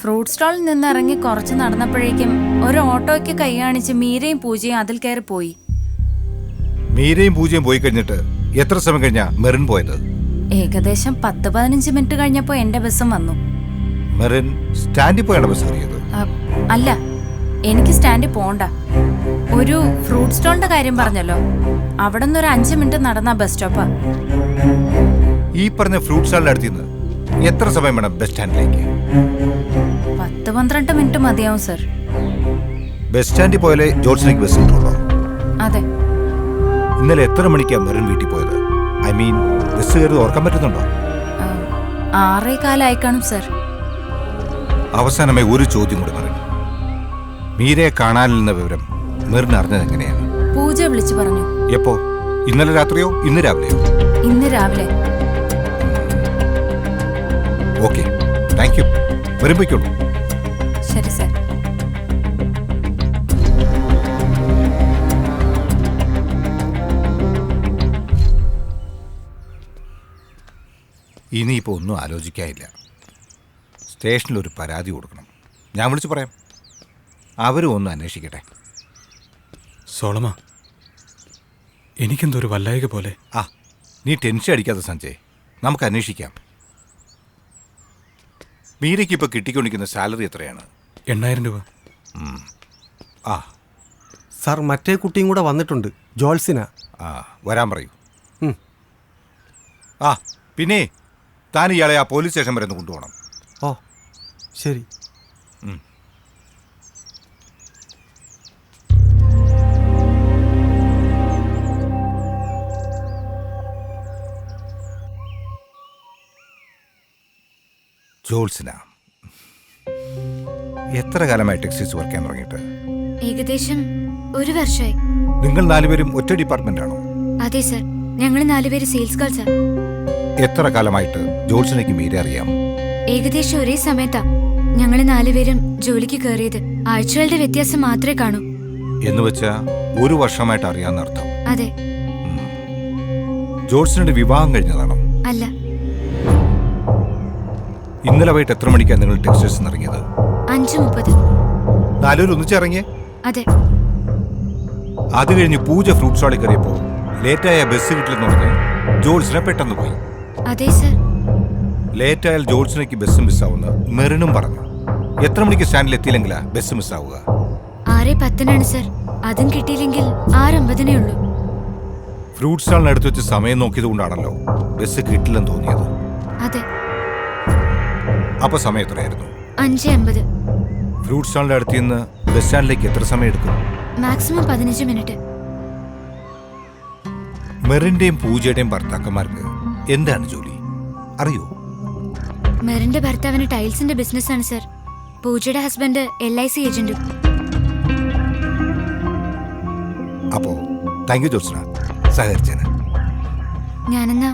ഫ്രൂട്ട് സ്റ്റോളിൽ നിന്ന് ഇറങ്ങി കുറച്ച് നടന്നപ്പോഴേക്കും ഒരു ഓട്ടോയ്ക്ക് കൈ കാണിച്ച് മീരയും പൂജയും അതിൽ കയറി പോയി. മീരയും പൂജയും പോയി കഴിഞ്ഞിട്ട് എത്ര സമയം കഴിഞ്ഞാ മെറിൻ പോയത്? ഏകദേശം 10-15 മിനിറ്റ് കഴിഞ്ഞപ്പോ എന്റെ ബസ്സും വന്നു. മെറിൻ സ്റ്റാൻഡിൽ പോയാണ് ബസ് കയറിയത്? അല്ല, എനിക്ക് സ്റ്റാൻഡിൽ പോണ്ട. ഒരു ഫ്രൂട്ട് സ്റ്റോളിന്റെ കാര്യം പറഞ്ഞല്ലോ, അവിടെ നിന്ന് ഒരു 5 മിനിറ്റ് നടന്ന ബസ് സ്റ്റോപ്പാ. ഈ പറഞ്ഞ ഫ്രൂട്ട് സ്റ്റാളിന്റെ അടുത്ത് നിന്ന് എത്ര സമയം വേണം ബസ് സ്റ്റാൻഡിലേക്ക്? 10-12 മിനിറ്റ് മതിയാവും സർ. ബസ് സ്റ്റാൻഡിൽ പോയാലേ ജോൾസിലേക്ക് ബസ് കിട്ടുള്ളൂ? അതെ. ഇന്നലെ എത്ര മണിക്കാണ് മെറിൻ വീട്ടിൽ പോയത്? ഐ മീൻ, ബസ് കയറി ഓർക്കാൻ പറ്റുന്നുണ്ടോ? 6:15 കാണും സർ. അവസാനമായി ഒരു ചോദ്യം കൂടി മെറിൻ. മീരയെ കാണാനില്ലെന്ന വിവരം മെറിൻ അറിഞ്ഞത് എങ്ങനെയാണ്? പൂജ വിളിച്ചു പറഞ്ഞു. എപ്പോ? ഇന്നലെ രാത്രിയോ ഇന്ന് രാവിലെയോ? ഇന്ന് രാവിലെ. Okay, thank you. മെറിൻ പോയിക്കോളൂ. ശരി സർ. ഇനിയിപ്പോൾ ഒന്നും ആലോചിക്കാനില്ല. സ്റ്റേഷനിൽ ഒരു പരാതി കൊടുക്കണം. ഞാൻ വിളിച്ചു പറയാം, അവരും ഒന്ന് അന്വേഷിക്കട്ടെ. സോളമ, എനിക്കെന്തോ ഒരു വല്ലായിക പോലെ. ആ, നീ ടെൻഷൻ അടിക്കാതെ സഞ്ജയ്, നമുക്ക് അന്വേഷിക്കാം. മീരയ്ക്ക് ഇപ്പോൾ കിട്ടിക്കൊണ്ടിരിക്കുന്ന സാലറി എത്രയാണ്? 8,000 രൂപ. ആ സാർ, മറ്റേ കുട്ടിയും കൂടെ വന്നിട്ടുണ്ട്, ജോൾസിന. ആ, വരാൻ പറയൂ. ഉം. ആ, പിന്നെ താൻ ഇയാളെ ആ പോലീസ് സ്റ്റേഷൻ വരെ ഒന്ന് കൊണ്ടുപോകണം. ഓ, ശരി. ജോൾസിന, എത്ര കാലമായി ടെക്സ്റ്റൈൽസ് വർക്ക് ചെയ്യാൻ തുടങ്ങിയിട്ട്? ഏകദേശം 1 വർഷമായി. നിങ്ങൾ 4 പേരും ഒറ്റ ഡിപ്പാർട്ട്മെന്റ് ആണോ? അതെ സർ, ഞങ്ങൾ 4 പേര് സെയിൽസ് ഗേൾസാ. എത്ര കാലമായിട്ട് ജോത്സനയ്ക്ക് മീരെ അറിയാം? ഏകദേശം ഒരേ സമയത്താ ഞങ്ങൾ 4 പേരും ജോലിക്ക് കയറിയത്. ആഴ്ചകളുടെ വ്യത്യാസം മാത്രമേ കാണൂ. എന്ന് വെച്ചാ 1 വർഷമായിട്ട് അറിയാന്നർത്ഥം. അതെ. ജോത്സനയുടെ വിവാഹം കഴിഞ്ഞതാണോ? അല്ല. ഇന്നലെ വൈകിട്ട് എത്ര മണിക്കാണ് നിങ്ങൾ ടെക്സ്റ്റൈൽസ് ഇറങ്ങിയത്? 5:30. 4 പേര് ഒന്നിച്ചിറങ്ങിയേ? അതെ. അത് കഴിഞ്ഞ് പൂജ ഫ്രൂട്ട് സ്റ്റാളിൽ കയറിയപ്പോ ലേറ്റായ ബസ് കിട്ടില്ലെന്ന് പറഞ്ഞ് ജോത്സന പെട്ടെന്ന് പോയി. അതെ സർ. ലേറ്റായാൽ ജോത്സനയ്ക്ക് ബസ് മിസ്സാവുന്ന മെറിനും പറഞ്ഞു. എത്ര മണിക്ക് സ്റ്റാൻഡിൽ എത്തിയില്ലെങ്കിലാ ബസ് മിസ്സാവുക? 6:10 സർ. അതും കിട്ടിയില്ലെങ്കിൽ 6:50 ഉള്ളൂ. ഫ്രൂട്ട് സ്റ്റാളിനടുത്ത് വെച്ച് സമയം നോക്കിയത് കൊണ്ടാണല്ലോ ബസ് കിട്ടില്ലെന്ന് തോന്നിയത്. അതെ. അപ്പൊ സമയം എത്രയായിരുന്നു? 5:50. ഫ്രൂട്ട് സ്റ്റാളിന്റെ അടുത്ത് നിന്ന് ബസ് സ്റ്റാൻഡിലേക്ക് എത്ര സമയം എടുക്കും? Maximum 15 minute. മെറിന്റെയും പൂജയുടെയും ഭർത്താക്കന്മാർക്ക് എന്താണ് ജോലി അറിയോ? മെറിന്റെ ഭർത്താവിന് ടൈൽസിന്റെ ബിസിനസ് ആണ് സർ. പൂജയുടെ ഹസ്ബൻഡ് LIC ഏജന്റും. അപ്പോ താങ്ക് യു ജോത്സന, സഹകരിച്ചേന്. ഞാനെന്നാ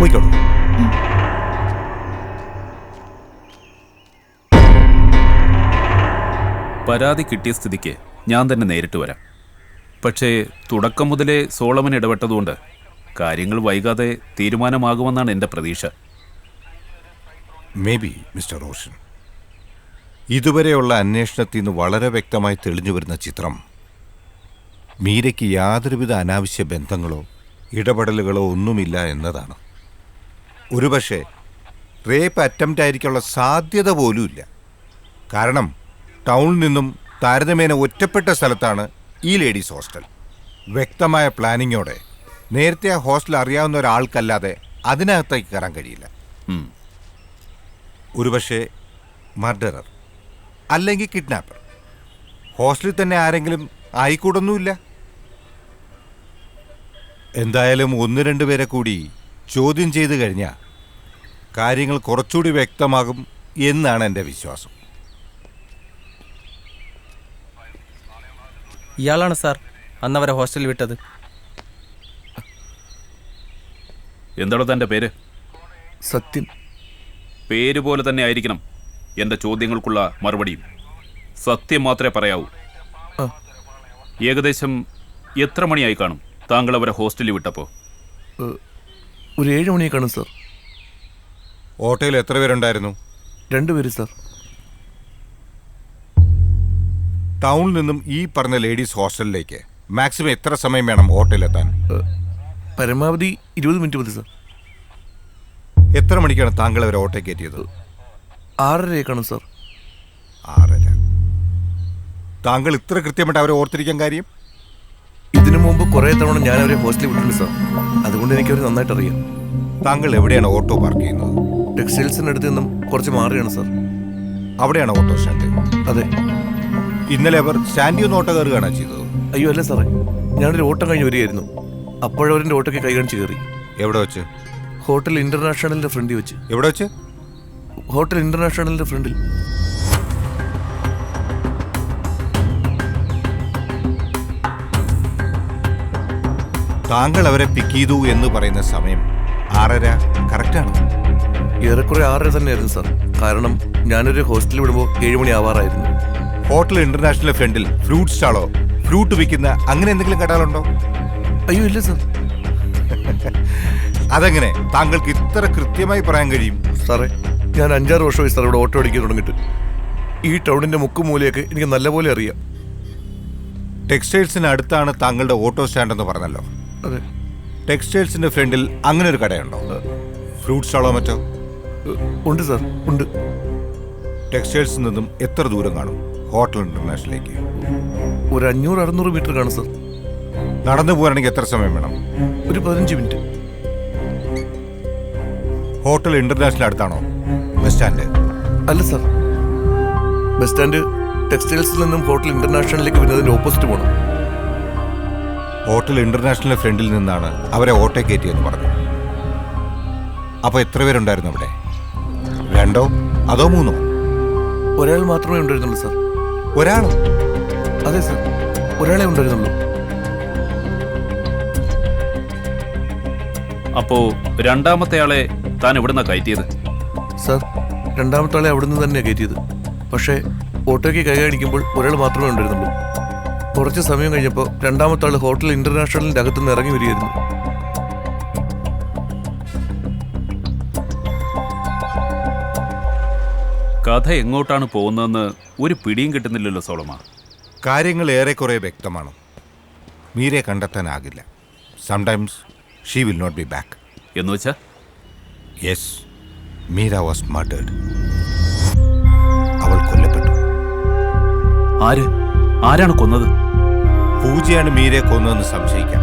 പോയിക്കോളൂ. പരാതി കിട്ടിയ സ്ഥിതിക്ക് ഞാൻ തന്നെ നേരിട്ട് വരാം. പക്ഷേ തുടക്കം മുതലേ സോളമൻ ഇടപെട്ടതുകൊണ്ട് കാര്യങ്ങൾ വൈകാതെ തീരുമാനമാകുമെന്നാണ് എൻ്റെ പ്രതീക്ഷ. May be mister Roshan. ഇതുവരെയുള്ള അന്വേഷണത്തിൽ നിന്ന് വളരെ വ്യക്തമായി തെളിഞ്ഞു വരുന്ന ചിത്രം മീരയ്ക്ക് യാതൊരുവിധ അനാവശ്യ ബന്ധങ്ങളോ ഇടപെടലുകളോ ഒന്നുമില്ല എന്നതാണ്. ഒരുപക്ഷെ റേപ്പ് അറ്റംപ്റ്റ് ആയിരിക്കാനുള്ള സാധ്യത പോലുമില്ല. കാരണം ടൗണിൽ നിന്നും താരതമ്യേന ഒറ്റപ്പെട്ട സ്ഥലത്താണ് ഈ ലേഡീസ് ഹോസ്റ്റൽ. വ്യക്തമായ പ്ലാനിങ്ങോടെ നേരത്തെ ആ ഹോസ്റ്റൽ അറിയാവുന്ന ഒരാൾക്കല്ലാതെ അതിനകത്തേക്ക് കയറാൻ കഴിയില്ല. ഒരുപക്ഷെ മർഡറർ അല്ലെങ്കിൽ കിഡ്നാപ്പർ. ഹോസ്റ്റലിൽ തന്നെ ആരെങ്കിലും ആയിക്കൂടൊന്നുമില്ല. എന്തായാലും 1-2 പേരെ കൂടി ചോദ്യം ചെയ്തു കഴിഞ്ഞാൽ കാര്യങ്ങൾ കുറച്ചുകൂടി വ്യക്തമാകും എന്നാണ് എൻ്റെ വിശ്വാസം. ഇയാളാണ് സാർ അന്നവരെ ഹോസ്റ്റലിൽ വിട്ടത്. എന്താണോ തൻ്റെ പേര്? സത്യം. പേര് പോലെ തന്നെ ആയിരിക്കണം എൻ്റെ ചോദ്യങ്ങൾക്കുള്ള മറുപടിയും. സത്യം മാത്രമേ പറയാവൂ. ഏകദേശം എത്ര മണിയായി കാണും താങ്കൾ അവരെ ഹോസ്റ്റലിൽ വിട്ടപ്പോൾ? ഒരു 7 മണിയെ കാണും സാർ. ഓട്ടോയിൽ എത്ര പേരുണ്ടായിരുന്നു? 2 പേര് സാർ. ടൗണിൽ നിന്നും ഈ പറഞ്ഞ ലേഡീസ് ഹോസ്റ്റലിലേക്ക് മാക്സിമം എത്ര സമയം വേണം ഓട്ടോയിലെത്താൻ? പരമാവധി 20 മിനിറ്റ് മതി സാർ. എത്ര മണിക്കാണ് താങ്കൾ അവരെ ഓട്ടോ കയറ്റിയത്? 6:30 കാണും സാർ. 6:30. താങ്കൾ ഇത്ര കൃത്യമായിട്ട് അവരെ ഓർത്തിരിക്കാൻ കാര്യം? ഇതിനു മുമ്പ് കുറേ തവണ ഞാൻ അവരെ ഹോസ്റ്റലിൽ വിട്ടിട്ടുണ്ട് സാർ. അതുകൊണ്ട് എനിക്ക് അവർ നന്നായിട്ട് അറിയാം. താങ്കൾ എവിടെയാണ് ഓട്ടോ പാർക്ക് ചെയ്യുന്നത്? ടെക്സ്റ്റൈൽസിനടുത്ത് നിന്നും കുറച്ച് മാറിയാണ് സാർ. അവിടെയാണ് ഓട്ടോ സ്റ്റാൻഡ്? അതെ. ഇന്നലെ അവർ സ്റ്റാൻഡിൽ നിന്ന് ഓട്ടോ കയറുകയാണോ ചെയ്തത്? അയ്യോ അല്ല സാറേ, ഞാനൊരു ഓട്ടം കഴിഞ്ഞ് വരികയായിരുന്നു. അപ്പോഴവരെൻ്റെ ഓട്ടോയ്ക്ക് കൈ കാണിച്ച് കയറി. എവിടെ വെച്ച്? ഹോട്ടൽ ഇന്റർനാഷണലിന്റെ ഫ്രണ്ടിൽ വെച്ച്. എവിടെ വെച്ച്? ഹോട്ടൽ ഇന്റർനാഷണലിന്റെ ഫ്രണ്ടിൽ. താങ്കൾ അവരെ പിക്ക് ചെയ്തു എന്ന് പറയുന്ന സമയം 6:30 കറക്റ്റാണ്? ഏറെക്കുറെ 6:30 തന്നെയായിരുന്നു സാർ. കാരണം ഞാനൊരു ഹോസ്റ്റലിൽ വിടുമ്പോൾ 7 മണി ആവാറായിരുന്നു. ഹോട്ടൽ ഇന്റർനാഷണൽ ഫ്രണ്ടിൽ ഫ്രൂട്ട് സ്റ്റാളോ ഫ്രൂട്ട് വിൽക്കുന്ന അങ്ങനെ എന്തെങ്കിലും കടകളുണ്ടോ? അയ്യോ ഇല്ല സാർ. അതെങ്ങനെ താങ്കൾക്ക് ഇത്ര കൃത്യമായി പറയാൻ കഴിയും? സാറേ, ഞാൻ 5-6 വർഷമായി സാർ ഇവിടെ ഓട്ടോ അടിക്കാൻ തുടങ്ങിയിട്ട്. ഈ ടൗണിന്റെ മുക്കുമൂലയൊക്കെ എനിക്ക് നല്ലപോലെ അറിയാം. ടെക്സ്റ്റൈൽസിന് അടുത്താണ് താങ്കളുടെ ഓട്ടോ സ്റ്റാൻഡ് എന്ന് പറഞ്ഞല്ലോ. അതെ. ടെക്സ്റ്റൈൽസിന്റെ ഫ്രണ്ടിൽ അങ്ങനെ ഒരു കടയുണ്ടോ? ഫ്രൂട്ട് സ്റ്റാളോ മറ്റോ? ഉണ്ട് സാർ, ഉണ്ട്. ടെക്സ്റ്റൈൽസിൽ നിന്നും എത്ര ദൂരം കാണും ഹോട്ടൽ ഇന്റർനാഷണലിലേക്ക്? ഒരു 500-600 മീറ്റർ കാണും സാർ. നടന്നു പോകാനാണെങ്കിൽ എത്ര സമയം വേണം? ഒരു 15 മിനിറ്റ്. ഹോട്ടൽ ഇന്റർനാഷണൽ അടുത്താണോ ബസ് സ്റ്റാൻഡ്? അല്ല സാർ, ബസ് സ്റ്റാൻഡ് ടെക്സ്റ്റൈൽസിൽ നിന്നും ഹോട്ടൽ ഇന്റർനാഷണലിലേക്ക് വരുന്നതിന്റെ ഓപ്പോസിറ്റ് പോകണം. ഹോട്ടൽ ഇന്റർനാഷണൽ ഫ്രണ്ടിൽ നിന്നാണ് അവരെ ഓട്ടോ കയറ്റിയെന്ന് പറഞ്ഞു. അപ്പൊ എത്ര പേരുണ്ടായിരുന്നു അവിടെ? 2 അതോ 3? ഒരാൾ മാത്രമേ ഉണ്ടായിരുന്നുള്ളൂ സാർ. ഒരാൾ? അതെ സാർ, ഒരാളെ ഉണ്ടായിരുന്നുള്ളൂ. അപ്പോ രണ്ടാമത്തെ ആളെ താൻ എവിടുന്നാ കയറ്റിയത്? സാർ, രണ്ടാമത്തെ ആളെ അവിടുന്ന് തന്നെയാണ് കയറ്റിയത്. പക്ഷേ ഓട്ടോയ്ക്ക് കൈ കാണിക്കുമ്പോൾ ഒരാൾ മാത്രമേ ഉണ്ടായിരുന്നുള്ളൂ. കുറച്ച് സമയം കഴിഞ്ഞപ്പോൾ രണ്ടാമത്തെ ആൾ ഹോട്ടൽ ഇന്റർനാഷണലിന്റെ അകത്തുനിന്ന് ഇറങ്ങി വരികയായിരുന്നു. കഥ എങ്ങോട്ടാണ് പോകുന്നതെന്ന് ഒരു പിടിയും കിട്ടുന്നില്ലല്ലോ സോളമ. കാര്യങ്ങൾ ഏറെക്കുറെ വ്യക്തമാണ്. മീരയെ കണ്ടെത്താനാകില്ല. Sometimes she will not be back. എന്ന് വെച്ചാ? Yes, Meera was murdered. അവൾ കൊല്ലപ്പെട്ടു. ആരാണ് കൊന്നത്? പൂജയാണ് മീരയെ കൊന്നതെന്ന് സംശയിക്കാം.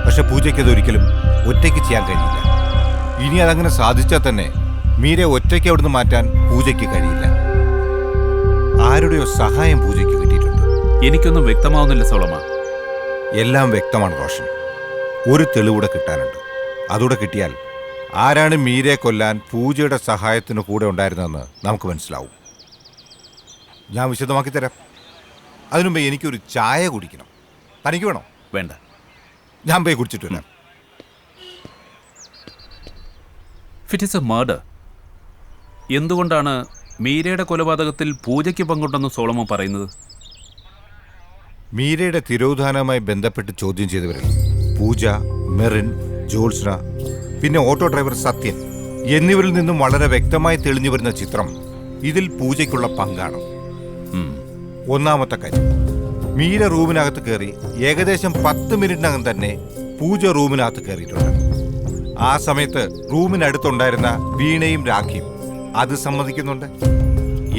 പക്ഷെ പൂജയ്ക്ക് അതൊരിക്കലും ഒറ്റയ്ക്ക് ചെയ്യാൻ കഴിയില്ല. ഇനി അതങ്ങനെ സാധിച്ചാൽ തന്നെ മീരയെ ഒറ്റയ്ക്ക് അവിടുന്ന് മാറ്റാൻ പൂജയ്ക്ക് കഴിയില്ല. ആരുടെയോ സഹായം പൂജയ്ക്ക് കിട്ടിയിട്ടുണ്ട്. എനിക്കൊന്നും വ്യക്തമാവുന്നില്ല സോളമ. എല്ലാം വ്യക്തമാണ് റോഷൻ. ഒരു തെളിവൂടെ കിട്ടാനുണ്ട്. അതുകൂടെ കിട്ടിയാൽ ആരാണ് മീരയെ കൊല്ലാൻ പൂജയുടെ സഹായത്തിന് കൂടെ ഉണ്ടായിരുന്നതെന്ന് നമുക്ക് മനസ്സിലാവും. ഞാൻ വിശദമാക്കി തരാം. അതിനുമുമ്പ് എനിക്കൊരു ചായ കുടിക്കണം. തനിക്ക് വേണോ? വേണ്ട, ഞാൻ പോയി കുടിച്ചിട്ട് വരാം. It is A murder. എന്തുകൊണ്ടാണ് മീരയുടെ കൊലപാതകത്തിൽ പൂജയ്ക്ക് പങ്കുണ്ടെന്ന് സോളമൻ പറയുന്നത്? മീരയുടെ തിരോധാനവുമായി ബന്ധപ്പെട്ട് ചോദ്യം ചെയ്തവരിൽ പൂജ, മെറിൻ, ജോത്സ്ന, പിന്നെ ഓട്ടോ ഡ്രൈവർ സത്യൻ എന്നിവരിൽ നിന്നും വളരെ വ്യക്തമായി തെളിഞ്ഞു വരുന്ന ചിത്രം ഇതിൽ പൂജയ്ക്കുള്ള പങ്കാണ്. ഒന്നാമത്തെ കാര്യം, മീര റൂമിനകത്ത് കയറി ഏകദേശം 10 മിനിറ്റിനകം തന്നെ പൂജ റൂമിനകത്ത് കയറിയിട്ടുണ്ട്. ആ സമയത്ത് റൂമിനടുത്തുണ്ടായിരുന്ന വീണയും രാഖിയും അത് സമ്മതിക്കുന്നുണ്ട്.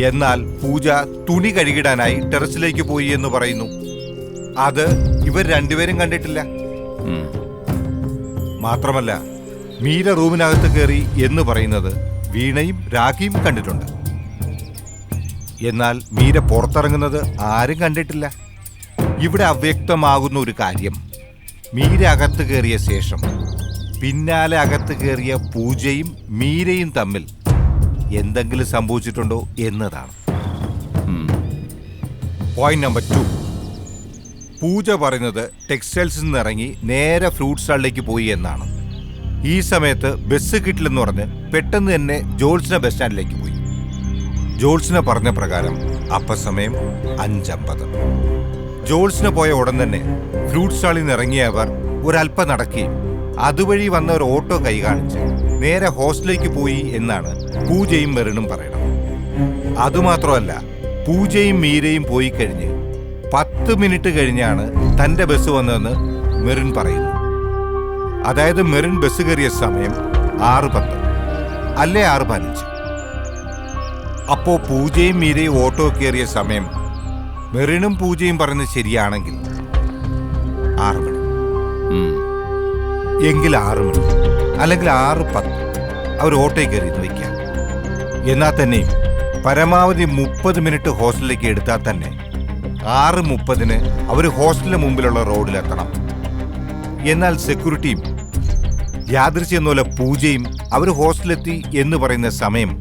എന്നാൽ പൂജ തുണി കഴുകിടാനായി ടെറസിലേക്ക് പോയി എന്ന് പറയുന്നു. അത് ഇവർ രണ്ടുപേരും കണ്ടിട്ടില്ല. മാത്രമല്ല, മീര റൂമിനകത്ത് കയറി എന്ന് പറയുന്നത് വീണയും രാഖിയും കണ്ടിട്ടുണ്ട്. എന്നാൽ മീര പുറത്തിറങ്ങുന്നത് ആരും കണ്ടിട്ടില്ല. ഇവിടെ അവ്യക്തമാകുന്ന ഒരു കാര്യം, മീര അകത്ത് കയറിയ ശേഷം പിന്നാലെ അകത്ത് കയറിയ പൂജയും മീരയും തമ്മിൽ എന്തെങ്കിലും സംഭവിച്ചിട്ടുണ്ടോ എന്നതാണ്. പോയിന്റ് നമ്പർ 2, പൂജ പറയുന്നത് ടെക്സ്റ്റൈൽസിൽ നിന്ന് ഇറങ്ങി നേരെ ഫ്രൂട്ട് സ്റ്റാളിലേക്ക് പോയി എന്നാണ്. ഈ സമയത്ത് ബസ് കിട്ടില്ലെന്ന് പറഞ്ഞ് പെട്ടെന്ന് തന്നെ ജോൾസിന ബസ് സ്റ്റാൻഡിലേക്ക് പോയി. ജോൾസിന പറഞ്ഞ പ്രകാരം അപ്പ സമയം 5:50. ജോൾസിന പോയ ഉടൻ തന്നെ ഫ്രൂട്ട് സ്റ്റാളിൽ നിന്ന് ഇറങ്ങിയ അവർ ഒരല്പം നടക്കുകയും അതുവഴി വന്ന ഒരു ഓട്ടോ കൈ കാണിച്ച് നേരെ ഹോസ്റ്റലിലേക്ക് പോയി എന്നാണ് പൂജയും മെറിനും പറയണം. അതുമാത്രമല്ല, പൂജയും മീരയും പോയി കഴിഞ്ഞ് 10 മിനിറ്റ് കഴിഞ്ഞാണ് തന്റെ ബസ് വന്നതെന്ന് മെറിൻ പറയുന്നു. അതായത് മെറിൻ ബസ് കയറിയ സമയം 6:10 അല്ലേ 6:15. അപ്പോ പൂജയും മീരയും ഓട്ടോ കയറിയ സമയം മെറിനും പൂജയും പറയുന്നത് ശരിയാണെങ്കിൽ 6 മണി. എങ്കിൽ 6 മണി അല്ലെങ്കിൽ 6:10 അവർ ഓട്ടോയിൽ കയറിയെന്ന് വയ്ക്കാം. എന്നാൽ തന്നെയും പരമാവധി 30 മിനിറ്റ് ഹോസ്റ്റലിലേക്ക് എടുത്താൽ തന്നെ 6:30 അവർ ഹോസ്റ്റലിന് മുമ്പിലുള്ള റോഡിലെത്തണം. എന്നാൽ സെക്യൂരിറ്റിയും യാദൃശ്യം പോലെ പൂജയും അവർ ഹോസ്റ്റലിലെത്തി എന്ന് പറയുന്ന സമയം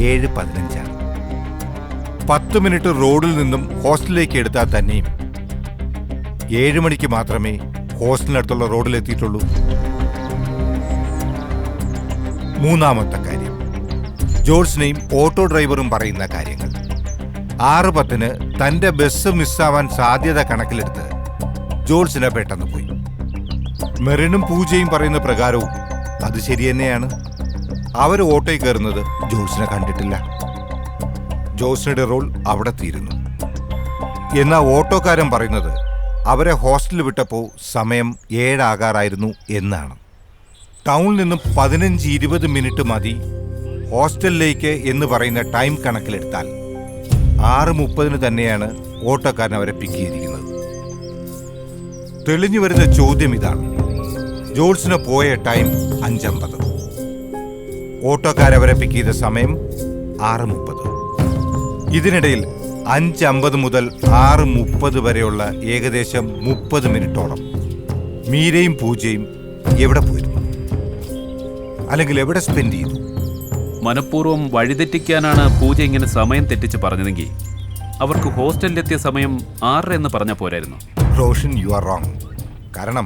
7:15. 10 മിനിറ്റ് റോഡിൽ നിന്നും ഹോസ്റ്റലിലേക്ക് എടുത്താൽ തന്നെയും 7 മണിക്ക് മാത്രമേ ഹോസ്റ്റലിനടുത്തുള്ള റോഡിലെത്തിയിട്ടുള്ളൂ. മൂന്നാമത്തെ കാര്യം, ജോൾസിനെയും ഓട്ടോ ഡ്രൈവറും പറയുന്ന കാര്യങ്ങൾ. 6:10 തന്റെ ബസ് മിസ്സാവാൻ സാധ്യത കണക്കിലെടുത്ത് ജോൾസിനെ പെട്ടെന്ന് പോയി. മെറിനും പൂജയും പറയുന്ന പ്രകാരവും അത് ശരി തന്നെയാണ്. അവർ ഓട്ടോയിൽ കയറുന്നത് ജോൾസിനെ കണ്ടിട്ടില്ല. ജോൾസിനയുടെ റോൾ അവിടെ തീരുന്നു. എന്നാൽ ഓട്ടോക്കാരൻ പറയുന്നത് അവരെ ഹോസ്റ്റലിൽ വിട്ടപ്പോൾ സമയം 7 ആകാറായിരുന്നു എന്നാണ്. ടൗണിൽ നിന്നും 15-20 മിനിറ്റ് മതി ഹോസ്റ്റലിലേക്ക് എന്ന് പറയുന്ന ടൈം കണക്കിലെടുത്താൽ 6:30 തന്നെയാണ് ഓട്ടോക്കാരൻ അവരെ പിക്ക് ചെയ്തിരിക്കുന്നത്. തെളിഞ്ഞു വരുന്ന ചോദ്യം ഇതാണ്, ജോൾസിന് പോയ ടൈം 5:50, ഓട്ടോക്കാരവരെ പിക്ക് ചെയ്ത സമയം 6:30. ഇതിനിടയിൽ 5:50 മുതൽ 6:30 വരെയുള്ള ഏകദേശം 30 മിനിറ്റോളം മീരയും പൂജയും എവിടെ പോയിരുന്നു, അല്ലെങ്കിൽ എവിടെ സ്പെൻഡ് ചെയ്തു? മനഃപൂർവ്വം വഴിതെറ്റിക്കാനാണ് പൂജ ഇങ്ങനെ സമയം തെറ്റിച്ച് പറഞ്ഞതെങ്കിൽ അവർക്ക് ഹോസ്റ്റലിലെത്തിയ സമയം 6 എന്ന് പറഞ്ഞാൽ പോരായിരുന്നു. Roshan, you are wrong. കാരണം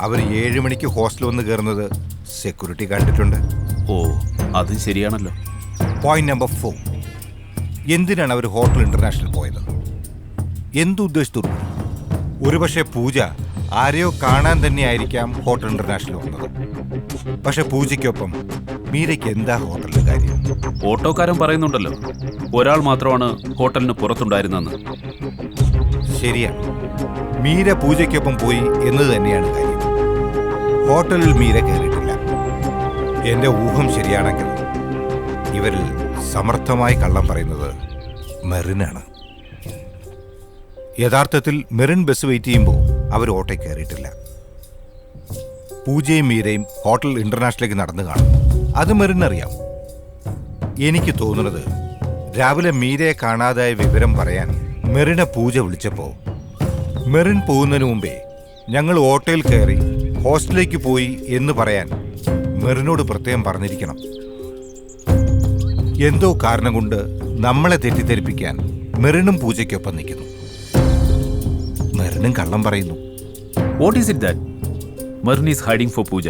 അവർ 7 മണിക്ക് ഹോസ്റ്റൽ വന്ന് കയറുന്നത് സെക്യൂരിറ്റി കണ്ടിട്ടുണ്ട്. ഓ, അത് ശരിയാണല്ലോ. പോയിന്റ് നമ്പർ 4, എന്തിനാണ് അവർ ഹോട്ടൽ ഇന്റർനാഷണൽ പോയത്? എന്തുദ്ദേശത്തോടു? ഒരുപക്ഷെ പൂജ ആരെയോ കാണാൻ തന്നെയായിരിക്കാം ഹോട്ടൽ ഇന്റർനാഷണൽ വന്നത്. പക്ഷെ പൂജയ്ക്കൊപ്പം മീരയ്ക്ക് എന്താ ഹോട്ടലിൽ കാര്യം? ഓട്ടോക്കാരൻ പറയുന്നുണ്ടല്ലോ, ഒരാൾ മാത്രമാണ് ഹോട്ടലിന് പുറത്തുണ്ടായിരുന്നെന്ന്. ശരിയാണ്, മീര പൂജയ്ക്കൊപ്പം പോയി എന്നത് തന്നെയാണ് കാര്യം. ഹോട്ടലിൽ മീര കയറിയിട്ടില്ല. എന്റെ ഊഹം ശരിയാണെങ്കിൽ ഇവരിൽ സമർത്ഥമായി കള്ളം പറയുന്നത് മെറിനാണ്. യഥാർത്ഥത്തിൽ മെറിൻ ബസ് വെയിറ്റ് ചെയ്യുമ്പോൾ അവർ ഓട്ടോയിൽ കയറിയിട്ടില്ല. പൂജയും മീരയും ഹോട്ടൽ ഇന്റർനാഷണലിലേക്ക് നടന്നു കാണും. അത് മെറിനറിയാം. എനിക്ക് തോന്നുന്നത് രാവിലെ മീരയെ കാണാതായ വിവരം പറയാൻ മെറിനെ പൂജ വിളിച്ചപ്പോൾ മെറിൻ പോകുന്നതിന് മുമ്പേ ഞങ്ങൾ ഓട്ടോയിൽ കയറി ഹോസ്റ്റലിലേക്ക് പോയി എന്ന് പറയാൻ മെറിനോട് പ്രത്യേകം പറഞ്ഞിരിക്കണം. എന്തോ കാരണം കൊണ്ട് നമ്മളെ തെറ്റിദ്ധരിപ്പിക്കാൻ മെറിനും പൂജയ്ക്കൊപ്പം നിൽക്കുന്നു. മെറിനും കള്ളം പറയുന്നു. What is it that Merin is hiding for Pooja?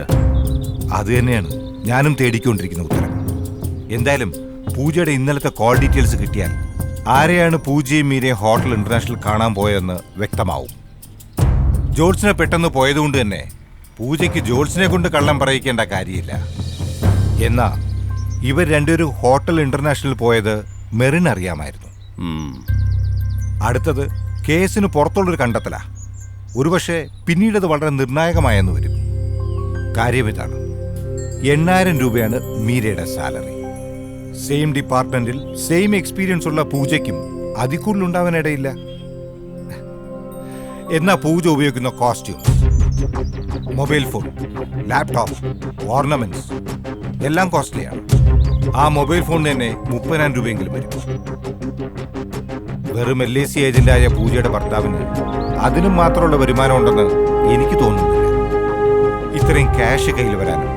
അത് തന്നെയാണ് ഞാനും തേടിക്കൊണ്ടിരിക്കുന്ന ഉത്തരം. എന്തായാലും പൂജയുടെ ഇന്നലത്തെ കോൾ ഡീറ്റെയിൽസ് കിട്ടിയാൽ ആരെയാണ് പൂജയും മീരയും ഹോട്ടൽ ഇന്റർനാഷണൽ കാണാൻ പോയതെന്ന് വ്യക്തമാവും. ജോൾസിനെ പെട്ടെന്ന് പോയതുകൊണ്ട് തന്നെ പൂജയ്ക്ക് ജോൾസിനെ കൊണ്ട് കള്ളം പറയിക്കേണ്ട കാര്യമില്ല. എന്നാ ഇവർ രണ്ടുപേരും ഹോട്ടൽ ഇന്റർനാഷണൽ പോയത് മെറിൻ അറിയാമായിരുന്നു. അടുത്തത് കേസിന് പുറത്തുള്ളൊരു കണ്ടെത്തലാ. ഒരുപക്ഷെ പിന്നീടത് വളരെ നിർണായകമായെന്ന് വരും. കാര്യം ഇതാണ്, 8,000 രൂപയാണ് മീരയുടെ സാലറി. സെയിം ഡിപ്പാർട്ട്മെന്റിൽ സെയിം എക്സ്പീരിയൻസ് ഉള്ള പൂജയ്ക്കും അതിൽ കൂടുതലുണ്ടാവാനിടയില്ല. എന്നാ പൂജ ഉപയോഗിക്കുന്ന costumes, mobile phone, laptop, ornaments എല്ലാം കോസ്റ്റ്ലിയാണ്. ആ മൊബൈൽ ഫോൺ തന്നെ 30,000 രൂപയെങ്കിലും വരും. വെറും LIC ഏജന്റായ പൂജയുടെ ഭർത്താവിന് അതിനും മാത്രമുള്ള വരുമാനം ഉണ്ടെന്ന് എനിക്ക് തോന്നുന്നില്ല. ഇത്രയും ക്യാഷ് കയ്യിൽ വരാനും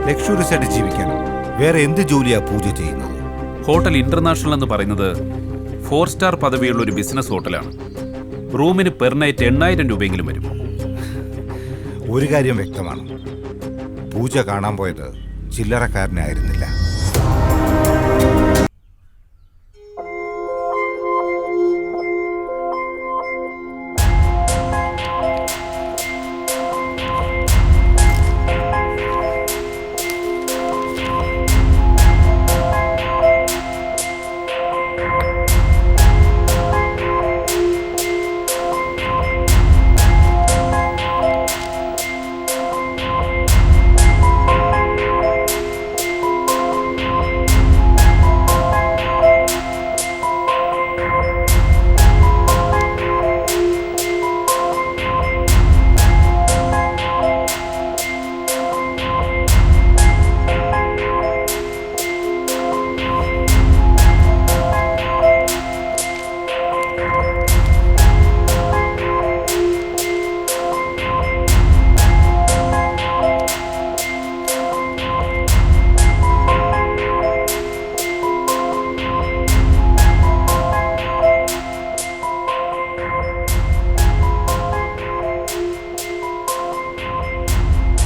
ലക്ഷറീസ് ആയിട്ട് ജീവിക്കാനും വേറെ എന്ത് ജോലിയാ പൂജ ചെയ്യുന്നത്? ഹോട്ടൽ ഇന്റർനാഷണൽ എന്ന് പറയുന്നത് 4 സ്റ്റാർ പദവിയുള്ള ഒരു ബിസിനസ് ഹോട്ടലാണ്. റൂമിന് പെർ നൈറ്റ് 8,000 രൂപയെങ്കിലും വരും. ഒരു കാര്യം വ്യക്തമാണ്, പൂജ കാണാൻ പോയത് ചില്ലറക്കാരനായിരുന്നില്ല.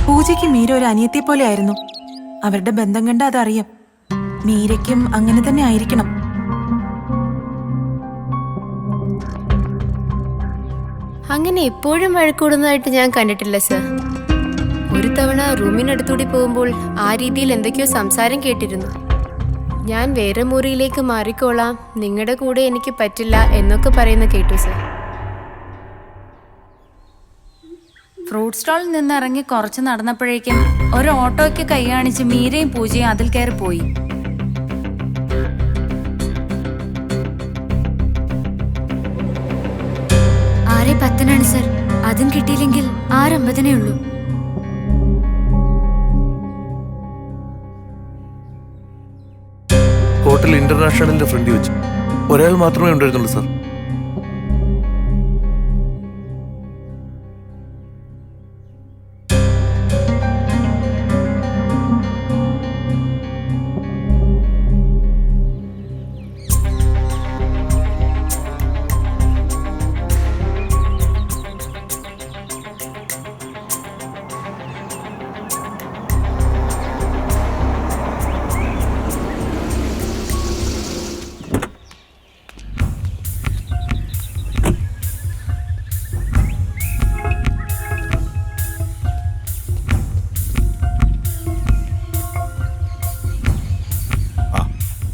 പൂജയ്ക്ക് മീര ഒരു അനിയത്തെ പോലെ ആയിരുന്നു. അവരുടെ ബന്ധം കണ്ട അതറിയാം. മീരയ്ക്കും അങ്ങനെ തന്നെ ആയിരിക്കണം. അങ്ങനെ എപ്പോഴും വഴക്കൂടുന്നതായിട്ട് ഞാൻ കണ്ടിട്ടില്ല സർ. ഒരു തവണ റൂമിനടുത്തൂടി പോകുമ്പോൾ ആ രീതിയിൽ എന്തൊക്കെയോ സംസാരം കേട്ടിരുന്നു. ഞാൻ വേറെ മുറിയിലേക്ക് മാറിക്കോളാം, നിങ്ങളുടെ കൂടെ എനിക്ക് പറ്റില്ല എന്നൊക്കെ പറയുന്ന കേട്ടു സർ. ഫ്രൂട്ട് സ്റ്റാളിൽ നിന്ന് ഇറങ്ങി കുറച്ച് നടന്നപ്പോഴേക്കും ഒരു ഓട്ടോയ്ക്ക് കൈ കാണിച്ച് മീരയും പൂജയും അതിൽ കയറി പോയി. ആരെ 10 സർ. അതും കിട്ടിയില്ലെങ്കിൽ 6:50 ഉള്ളൂ. ഹോട്ടൽ ഇന്റർനാഷണലിന്റെ ഫ്രണ്ടിൽ വെച്ച് ഒരാൾ മാത്രമേ ഉണ്ടായിരുന്നുള്ളൂ സാർ.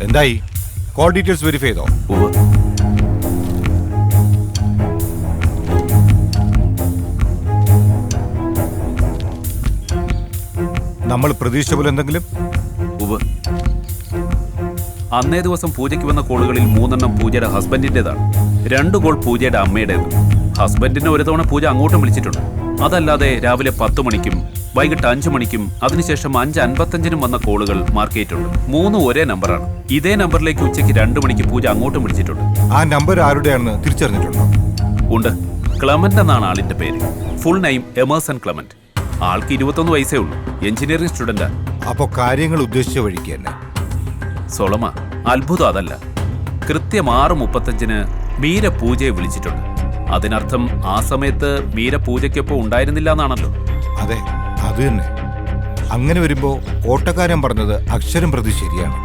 എന്തായി? കോൾ ഡീറ്റെയിൽസ് വെരിഫൈ ചെയ്തോ? ഉവ്വ്. നമ്മൾ പ്രതീക്ഷിച്ച പോലെ എന്തെങ്കിലും? ഉവ്വ്. അന്നേ ദിവസം പൂജയ്ക്ക് വന്ന കോളുകളിൽ 3 പൂജയുടെ ഹസ്ബൻഡിൻ്റെതാണ്. 2 കോൾ പൂജയുടെ അമ്മയുടേത്. ഹസ്ബൻഡിനെ ഒരു തവണ പൂജ അങ്ങോട്ടും വിളിച്ചിട്ടുണ്ട്. അതല്ലാതെ രാവിലെ 10 മണിക്കും വൈകിട്ട് 5 മണിക്കും അതിനുശേഷം 5:55 വന്ന കോളുകൾ മാർക്ക് ചെയ്തിട്ടുണ്ട്. 3 ഒരേ നമ്പറാണ്. ഇതേ നമ്പറിലേക്ക് ഉച്ചയ്ക്ക് 2 മണിക്ക് പൂജ അങ്ങോട്ടും വിളിച്ചിട്ടുണ്ട്. ആ നമ്പർ ആരുടെയാണെന്ന് തിരിച്ചറിഞ്ഞിട്ടുണ്ടോ? ഉണ്ട്. ക്ലമന്റ് എന്നാണ് ആളിന്റെ പേര്. Full name Emerson Clement. ആൾക്ക് 21 വയസ്സേ ഉള്ളൂ. എഞ്ചിനീയറിംഗ് സ്റ്റുഡന്റാ. അപ്പോ കാര്യങ്ങൾ ഉദ്ദേശിച്ച വഴിക്ക് തന്നെ. സൊളമ, അത്ഭുതം അതല്ല. കൃത്യം 6:35 മീര പൂജയെ വിളിച്ചിട്ടുണ്ട്. അതിനർത്ഥം ആ സമയത്ത് മീര പൂജയ്ക്കൊപ്പം ഉണ്ടായിരുന്നില്ല എന്നാണല്ലോ. അതെ, അത് തന്നെ. അങ്ങനെ വരുമ്പോ ഓട്ടക്കാരൻ പറഞ്ഞത് അക്ഷരം പ്രതി ശരിയാണ്.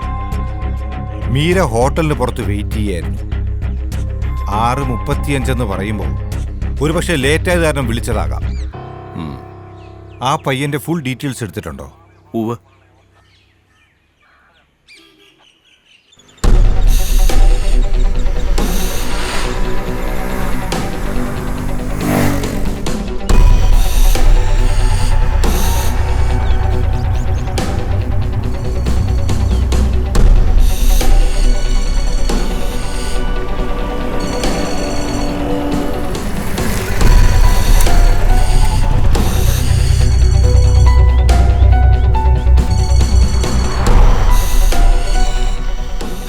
മീര ഹോട്ടലിന് പുറത്ത് വെയിറ്റ് ചെയ്യായിരുന്നു. 6:35 എന്ന് പറയുമ്പോൾ ഒരുപക്ഷെ ലേറ്റായത് കാരണം വിളിച്ചതാകാം. ആ പയ്യന്റെ ഫുൾ ഡീറ്റെയിൽസ് എടുത്തിട്ടുണ്ടോ? ഉവ്വ്.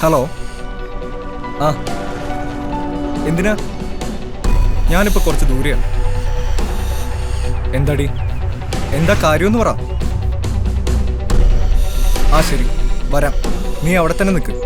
ഹലോ. ആ, എന്തിനാ? ഞാനിപ്പോൾ കുറച്ച് ദൂരെയാണ്. എന്താടി, എന്താ കാര്യമെന്ന് പറ. ആ ശരി, വരാം. നീ അവിടെ തന്നെ നിൽക്ക്.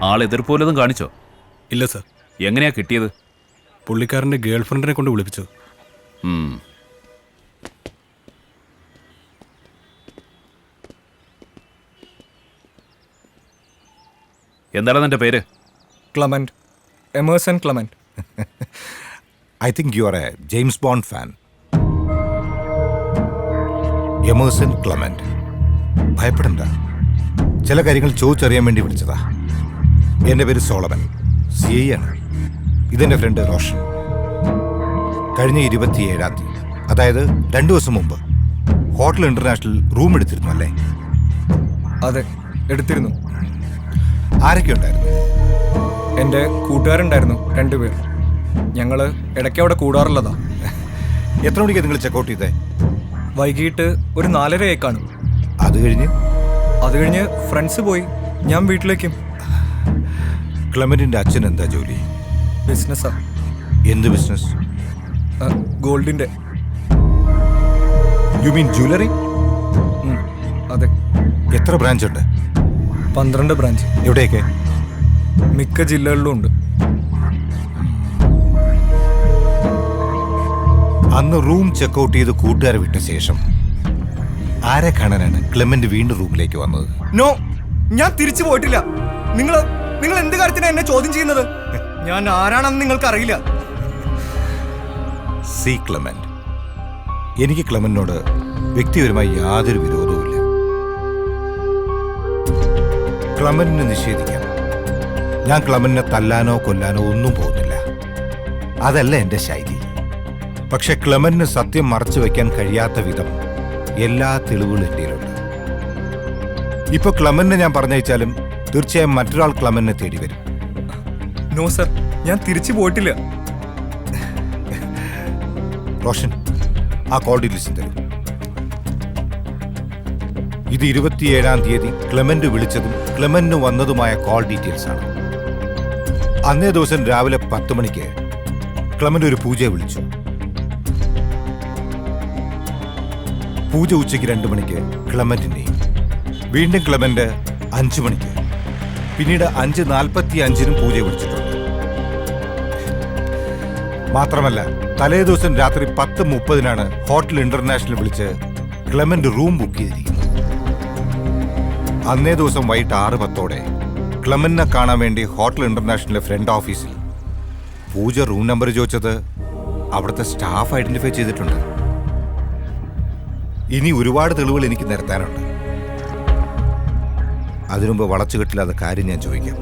ആൾ എതിർപ്പോലതും കാണിച്ചോ? ഇല്ല സർ. എങ്ങനെയാ കിട്ടിയത്? പുള്ളിക്കാരൻ്റെ ഗേൾഫ്രണ്ടിനെ കൊണ്ട് വിളിപ്പിച്ചു. എന്താണ് നിന്റെ പേര്? Clement. Emerson Clement. I think you are a James Bond fan. Emerson Clement. ഭയപ്പെടണ്ട. ചില കാര്യങ്ങൾ ചോദിച്ചറിയാൻ വേണ്ടി വിളിച്ചതാ. എൻ്റെ പേര് സോളമൻ. CI ആണ്. ഇതെൻ്റെ ഫ്രണ്ട് റോഷൻ. കഴിഞ്ഞ 27-ാം തീയതി, അതായത് 2 ദിവസം മുമ്പ്, ഹോട്ടൽ ഇന്റർനാഷണൽ റൂം എടുത്തിരുന്നു അല്ലേ? അതെ, എടുത്തിരുന്നു. ആരൊക്കെ ഉണ്ടായിരുന്നു? എൻ്റെ കൂട്ടുകാരുണ്ടായിരുന്നു 2 പേർ. ഞങ്ങൾ ഇടയ്ക്ക് അവിടെ കൂടാറുള്ളതാ. എത്ര മണിക്ക് നിങ്ങൾ ചെക്കൗട്ട് ചെയ്തേ? വൈകിട്ട് ഒരു 4:30 കാണും. അത് കഴിഞ്ഞ് ഫ്രണ്ട്സ് പോയി. ഞാൻ വീട്ടിലേക്കും. ക്ലമന്റിന്റെ അച്ഛൻ എന്താ ജോലി? ബിസിനസ്സാ. എന്ത് ബിസിനസ്? ഗോൾഡിന്റെ. You mean jewellery? അതെ. എത്ര ബ്രാഞ്ച് ഉണ്ട്? 12 ബ്രാഞ്ച്. എവിടെയൊക്കെ? മിക്ക ജില്ലകളിലും ഉണ്ട്. അന്ന് റൂം ചെക്കൗട്ട് ചെയ്ത് കൂട്ടുകാരെ വിട്ട ശേഷം ആരെ കാണാനാണ് ക്ലെമന്റ് വീണ്ടും റൂമിലേക്ക് വന്നത്? നോ, ഞാൻ തിരിച്ചു പോയിട്ടില്ല. നിങ്ങൾ എന്ത് കാര്യത്തിനാണ് എന്നെ ചോദ്യം ചെയ്യുന്നത്? ഞാൻ ആരാണെന്ന് നിങ്ങൾക്ക് അറിയില്ല. സി ക്ലെമന്റ്, എനിക്ക് ക്ലെമന്റിനോട് വ്യക്തിപരമായി യാതൊരു വിരോധവുമില്ല. ക്ലെമന്റിനെ നിഷേധിക്കാം. ഞാൻ ക്ലെമന്റിനെ തല്ലാനോ കൊല്ലാനോ ഒന്നും പോകുന്നില്ല. അതല്ല എൻ്റെ ശൈലി. പക്ഷെ ക്ലെമന്റിന് സത്യം മറച്ചു വെക്കാൻ കഴിയാത്ത വിധം എല്ലാ തെളിവുകളും എൻ്റെ ഉണ്ട്. ഇപ്പൊ ക്ലെമന്റിനെ ഞാൻ പറഞ്ഞയച്ചാലും തീർച്ചയായും മറ്റൊരാൾ ക്ലെമന്റിനെ തേടി വരും. നോ സർ, ഞാൻ തിരിച്ചു പോയിട്ടില്ല. റോഷൻ, ആ കോൾ ഡീറ്റെയിൽസ് തരും. ഇത് 27-ാം തീയതി ക്ലെമന്റ് വിളിച്ചതും ക്ലെമന്റിന് വന്നതുമായ കോൾ ഡീറ്റെയിൽസ് ആണ്. അന്നേ ദിവസം രാവിലെ 10 മണിക്ക് ക്ലെമന്റ് ഒരു പൂജയെ വിളിച്ചു. പൂജ ഉച്ചയ്ക്ക് 2 മണിക്ക് ക്ലെമന്റിനെയും, വീണ്ടും ക്ലെമന്റ് 5 മണിക്ക്, പിന്നീട് 5:45-നും പൂജയെ വിളിച്ചിട്ടുണ്ട്. മാത്രമല്ല തലേ ദിവസം രാത്രി 10:30-നാണ് ഹോട്ടൽ ഇന്റർനാഷണൽ വിളിച്ച് ക്ലെമന്റ് റൂം ബുക്ക് ചെയ്തിരിക്കുന്നത്. അന്നേ ദിവസം വൈകിട്ട് 6:10-ഓടെ ക്ലെമന്റിനെ കാണാൻ വേണ്ടി ഹോട്ടൽ ഇന്റർനാഷണലിലെ ഫ്രണ്ട് ഓഫീസിൽ പൂജ റൂം നമ്പർ ചോദിച്ചത് അവിടുത്തെ സ്റ്റാഫ് ഐഡന്റിഫൈ ചെയ്തിട്ടുണ്ട്. ഇനി ഒരുപാട് തെളിവുകൾ എനിക്ക് നിരത്താനുണ്ട്. അതിനുമുമ്പ് വളച്ചുകെട്ടില്ലാത്ത കാര്യം ഞാൻ ചോദിക്കാം.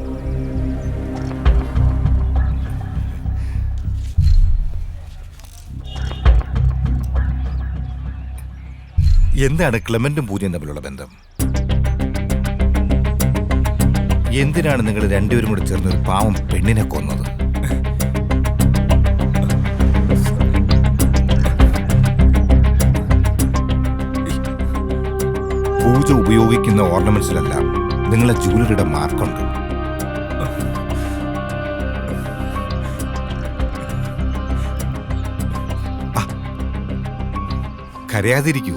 എന്താണ് ക്ലെമന്റും പൂജയും തമ്മിലുള്ള ബന്ധം? എന്തിനാണ് നിങ്ങൾ രണ്ടുപേരും കൂടി ചേർന്ന് ഒരു പാവം പെണ്ണിനെ കൊന്നത്? പൂജ ഉപയോഗിക്കുന്ന ഓർണമെന്റ്സിലെല്ലാം നിങ്ങളെ ജൂവലറിയുടെ മാർക്കുണ്ട്. കരയാതിരിക്കൂ.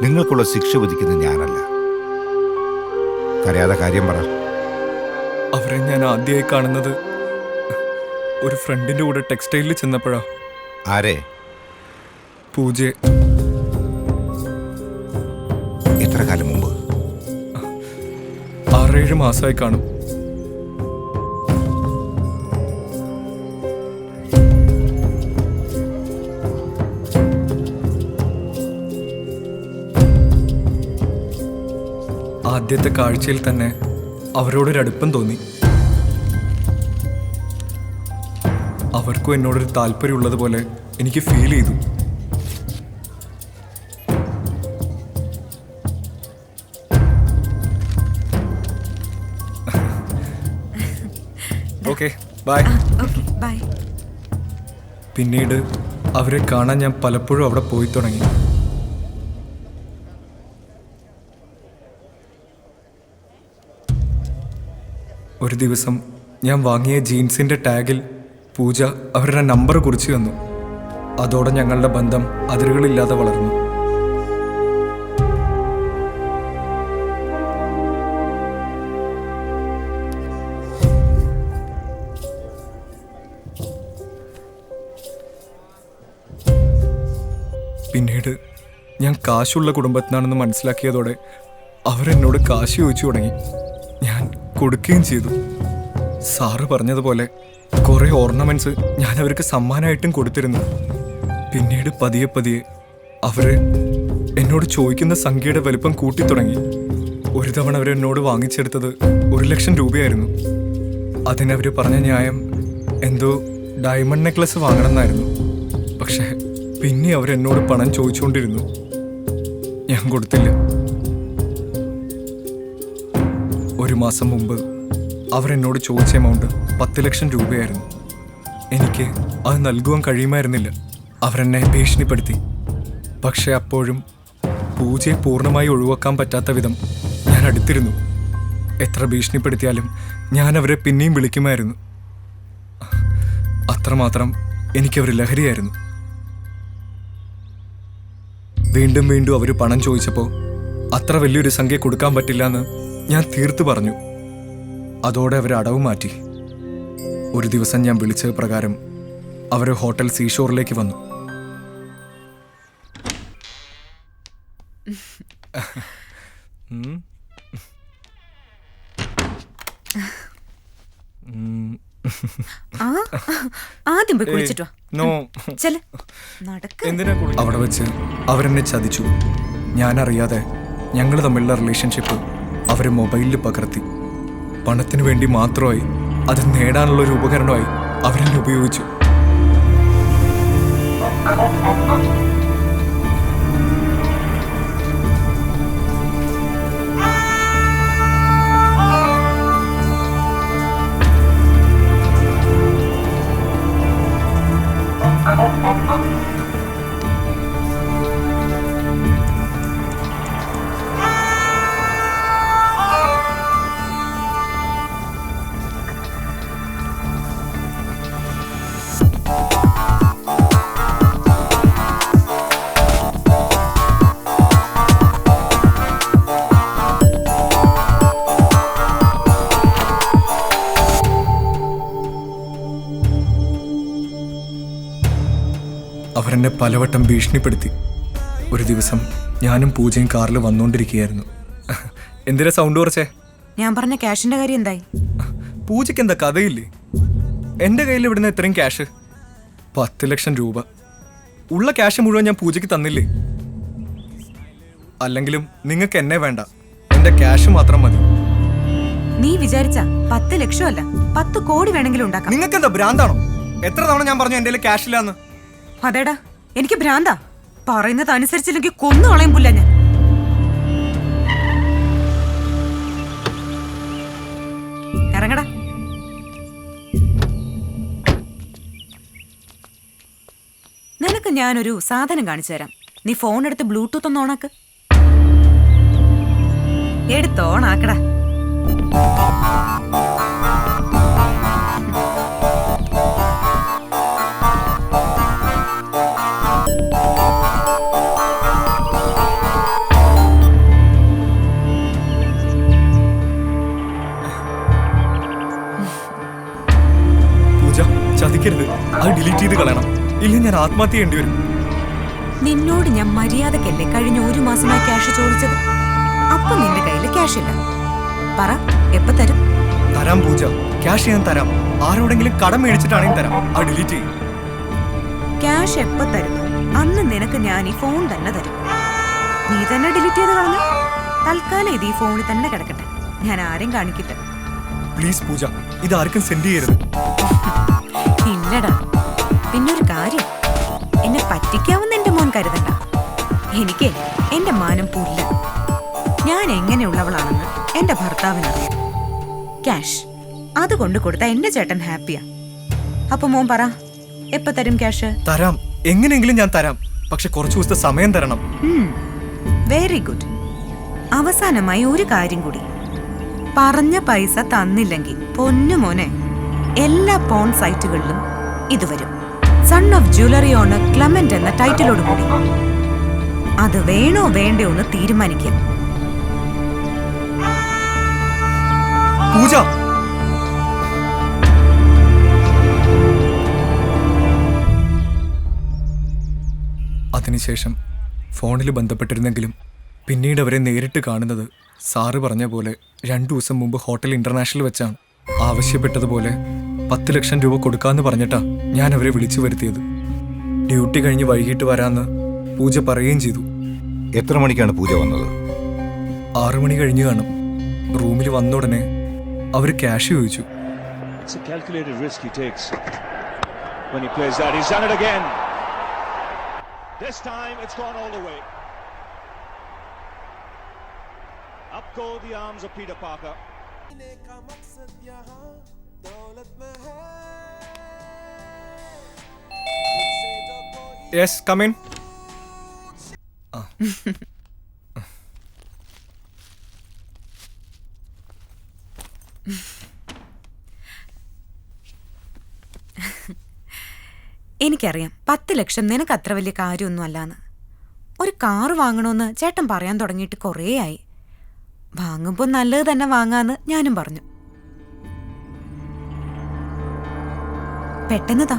നിങ്ങൾക്കുള്ള ശിക്ഷ വിധിക്കുന്നത് ഞാനല്ല. കരയാതെ കാര്യം പറ. അവരെ ഞാൻ ആദ്യമായി കാണുന്നത് ഒരു ഫ്രണ്ടിന്റെ കൂടെ ടെക്സ്റ്റൈലിൽ ചെന്നപ്പോഴാ. ആരെ? പൂജയെ. എത്ര കാലം മുമ്പ്? 6-7 മാസമായി കാണും. ആദ്യത്തെ കാഴ്ചയിൽ തന്നെ അവരോടൊരടുപ്പം തോന്നി. അവർക്കും എന്നോടൊരു താല്പര്യമുള്ളതുപോലെ എനിക്ക് ഫീൽ ചെയ്തു. Okay bye. ബൈ. പിന്നീട് അവരെ കാണാൻ ഞാൻ പലപ്പോഴും അവിടെ പോയി തുടങ്ങി. ഒരു ദിവസം ഞാൻ വാങ്ങിയ ജീൻസിൻ്റെ ടാഗിൽ പൂജ അവരുടെ നമ്പർ കുറിച്ച് തന്നു. അതോടെ ഞങ്ങളുടെ ബന്ധം അതിരുകളില്ലാതെ വളർന്നു. പിന്നീട് ഞാൻ കാശുള്ള കുടുംബത്തിനാണെന്ന് മനസ്സിലാക്കിയതോടെ അവരെന്നോട് കാശ് ചോദിച്ചു തുടങ്ങി. ഞാൻ കൊടുക്കുകയും ചെയ്തു. സാറ് പറഞ്ഞതുപോലെ കുറേ ഓർണമെന്റ്സ് ഞാൻ അവർക്ക് സമ്മാനമായിട്ടും കൊടുത്തിരുന്നു. പിന്നീട് പതിയെ പതിയെ അവർ എന്നോട് ചോദിക്കുന്ന സംഖ്യയുടെ വലിപ്പം കൂട്ടിത്തുടങ്ങി. ഒരു തവണ അവരെന്നോട് വാങ്ങിച്ചെടുത്തത് 1,00,000 രൂപയായിരുന്നു. അതിനവർ പറഞ്ഞ ന്യായം എന്തോ ഡയമണ്ട് നെക്ലസ് വാങ്ങണമെന്നായിരുന്നു. പക്ഷേ പിന്നെ അവരെന്നോട് പണം ചോദിച്ചുകൊണ്ടിരുന്നു. ഞാൻ കൊടുത്തില്ല. ഒരു മാസം മുമ്പ് അവരെന്നോട് ചോദിച്ച എമൗണ്ട് 10,00,000 രൂപയായിരുന്നു. എനിക്ക് അത് നൽകുവാൻ കഴിയുമായിരുന്നില്ല. അവരെന്നെ ഭീഷണിപ്പെടുത്തി. പക്ഷെ അപ്പോഴും പൂജയെ പൂർണ്ണമായി ഒഴിവാക്കാൻ പറ്റാത്ത വിധം ഞാൻ അടുത്തിരുന്നു. എത്ര ഭീഷണിപ്പെടുത്തിയാലും ഞാൻ അവരെ പിന്നെയും വിളിക്കുമായിരുന്നു. അത്രമാത്രം എനിക്കവർ ലഹരിയായിരുന്നു. വീണ്ടും വീണ്ടും അവർ പണം ചോദിച്ചപ്പോൾ അത്ര വലിയൊരു സംഖ്യ കൊടുക്കാൻ പറ്റില്ല എന്ന് ഞാൻ തീർത്തു പറഞ്ഞു. അതോടെ അവർ അടവ് മാറ്റി. ഒരു ദിവസം ഞാൻ വിളിച്ച പ്രകാരം അവർ ഹോട്ടൽ സീഷോറിലേക്ക് വന്നു. ആദ്യം പോയി കുളിച്ചിട്ടോ. അവിടെ വെച്ച് അവരെന്നെ ചതിച്ചു. ഞാനറിയാതെ ഞങ്ങൾ തമ്മിലുള്ള റിലേഷൻഷിപ്പ് അവർ മൊബൈലിൽ പകർത്തി. പണത്തിന് വേണ്ടി മാത്രമായി, അത് നേടാനുള്ള ഒരു ഉപകരണമായി അവരെന്നെ ഉപയോഗിച്ചു. അവരെന്നെ പലവട്ടം ഭീഷണിപ്പെടുത്തി. ഒരു ദിവസം ഞാനും പൂജയും കാറിൽ വന്നുകൊണ്ടിരിക്കുകയായിരുന്നു. എന്തിനാ സൗണ്ട് കുറച്ചേ? ഞാൻ പറഞ്ഞ ക്യാഷിന്റെ കാര്യം എന്തായി? പൂജയ്ക്ക് എന്താ കഥയില്ലേ? എൻ്റെ കയ്യിൽ ഇവിടുന്ന് എത്രയും ക്യാഷ്? 10 ലക്ഷം രൂപ. ഉള്ള ക്യാഷ് മുഴുവൻ ഞാൻ പൂജയ്ക്ക് തന്നില്ലേ? അല്ലെങ്കിലും നിങ്ങൾക്ക് എന്നെ വേണ്ട, എൻ്റെ ക്യാഷ് മാത്രം മതി. നീ വിചാരിച്ച 10 ലക്ഷമല്ല 10 കോടി വേണമെങ്കിലും ഉണ്ടാക്കാം. നിങ്ങൾക്ക് എന്താ ഭ്രാന്താണോ? എത്ര തവണ ഞാൻ പറഞ്ഞു എന്റെ ക്യാഷ് ഇല്ലാന്ന്? അതേടാ, എനിക്ക് ഭ്രാന്താ. പറയുന്നത് അനുസരിച്ചില്ലെങ്കിൽ കൊന്നു കളയും പുല്ല ഞാൻ. ഇറങ്ങടാ. നിനക്ക് ഞാനൊരു സാധനം കാണിച്ചു തരാം. നീ ഫോൺ എടുത്ത് ബ്ലൂടൂത്ത് ഒന്ന് ഓണാക്ക്. എടുത്ത് ഓണാക്കടാ. പൂജ ചതിക്കരുത്, അത് ഡിലീറ്റ് ചെയ്ത് കളയണം, ഇല്ലെങ്കിൽ ഞാൻ ആത്മഹത്യ ചെയ്യേണ്ടി വരും. നിന്നോട് ഞാൻ മര്യാദക്കല്ലേ കഴിഞ്ഞ 1 മാസമായി ക്യാഷ് ചോദിച്ചത്? അപ്പൊ നിന്റെ കയ്യില് ക്യാഷ് ഇല്ല. പറ, എപ്പ തരും? തരാം പൂജ, ക്യാഷ് ഞാൻ തരാം. ആരോടെങ്കിലും കടം മേടിച്ചിട്ടാണെങ്കിൽ തരാം. അത് ഡിലീറ്റ് ചെയ്യും. ക്യാഷ് എപ്പ തരുന്നു അന്ന് നിനക്ക് ഞാൻ ഈ ഫോൺ തന്നെ തരും. നീ തന്നെ ഡിലീറ്റ് ചെയ്ത് കളഞ്ഞു. തൽക്കാലം ഇത് ഈ ഫോണിൽ തന്നെ കിടക്കട്ടെ. ഞാൻ ആരെയും കാണിക്കില്ല. പ്ലീസ് പൂജ, ഇത് ആർക്കും സെൻഡ് ചെയ്യരുത്. ഇല്ലടാ. പിന്നൊരു കാര്യം, എന്നെ പറ്റിക്കാവുന്ന എന്റെ മോൻ കരുതണ്ട. എനിക്ക് എന്റെ മാനം പുല്ല. ഞാൻ എങ്ങനെയുള്ളവളാണെന്ന് എന്റെ ഭർത്താവിനറിയാം. ക്യാഷ് അത് കൊണ്ട് കൊടുത്ത എന്റെ ചേട്ടൻ ഹാപ്പിയാ. അപ്പൊ മോൻ പറ, എപ്പ തരും ക്യാഷ്? തരാം, എങ്ങനെയെങ്കിലും ഞാൻ തരാം. പക്ഷെ കുറച്ചു ദിവസത്തെ സമയം തരണം. Very good. അവസാനമായി ഒരു കാര്യം കൂടി. പറഞ്ഞ പൈസ തന്നില്ലെങ്കിൽ പൊന്നു മോനെ, എല്ലാ പോൺ സൈറ്റുകളിലും ഇത് വരും. Son of jewellery owner Clement എന്ന ടൈറ്റിലോട് കൂടി. അത് വേണോ വേണ്ടയോ എന്ന് തീരുമാനിക്കാം. പൂജ, അതിനുശേഷം ഫോണിൽ ബന്ധപ്പെട്ടിരുന്നെങ്കിലും പിന്നീട് അവരെ നേരിട്ട് കാണുന്നത് സാറ് പറഞ്ഞ പോലെ 2 ദിവസം മുമ്പ് ഹോട്ടൽ ഇന്റർനാഷണൽ വെച്ചാണ്. ആവശ്യപ്പെട്ടതുപോലെ 10 ലക്ഷം രൂപ കൊടുക്കാമെന്ന് പറഞ്ഞിട്ടാ ഞാൻ അവരെ വിളിച്ചു വരുത്തിയത്. ഡ്യൂട്ടി കഴിഞ്ഞ് വൈകിട്ട് വരാമെന്ന് പൂജ പറയുകയും ചെയ്തു. എത്ര മണിക്കാണ് പൂജ വന്നത്? 6 മണി കഴിഞ്ഞ് കാണും. റൂമിൽ വന്ന ഉടനെ അവർ ക്യാഷ് ചോദിച്ചു. This time it's gone all the way. Up go the arms of Peter Parker. Yes, come in. എനിക്കറിയാം 10 ലക്ഷം നിനക്ക് അത്ര വലിയ കാര്യമൊന്നും അല്ലാന്ന്. ഒരു കാറ് വാങ്ങണമെന്ന് ചേട്ടൻ പറയാൻ തുടങ്ങിയിട്ട് കുറേ ആയി. വാങ്ങുമ്പോൾ നല്ലത് തന്നെ വാങ്ങാന്ന് ഞാനും പറഞ്ഞു. പെട്ടെന്ന്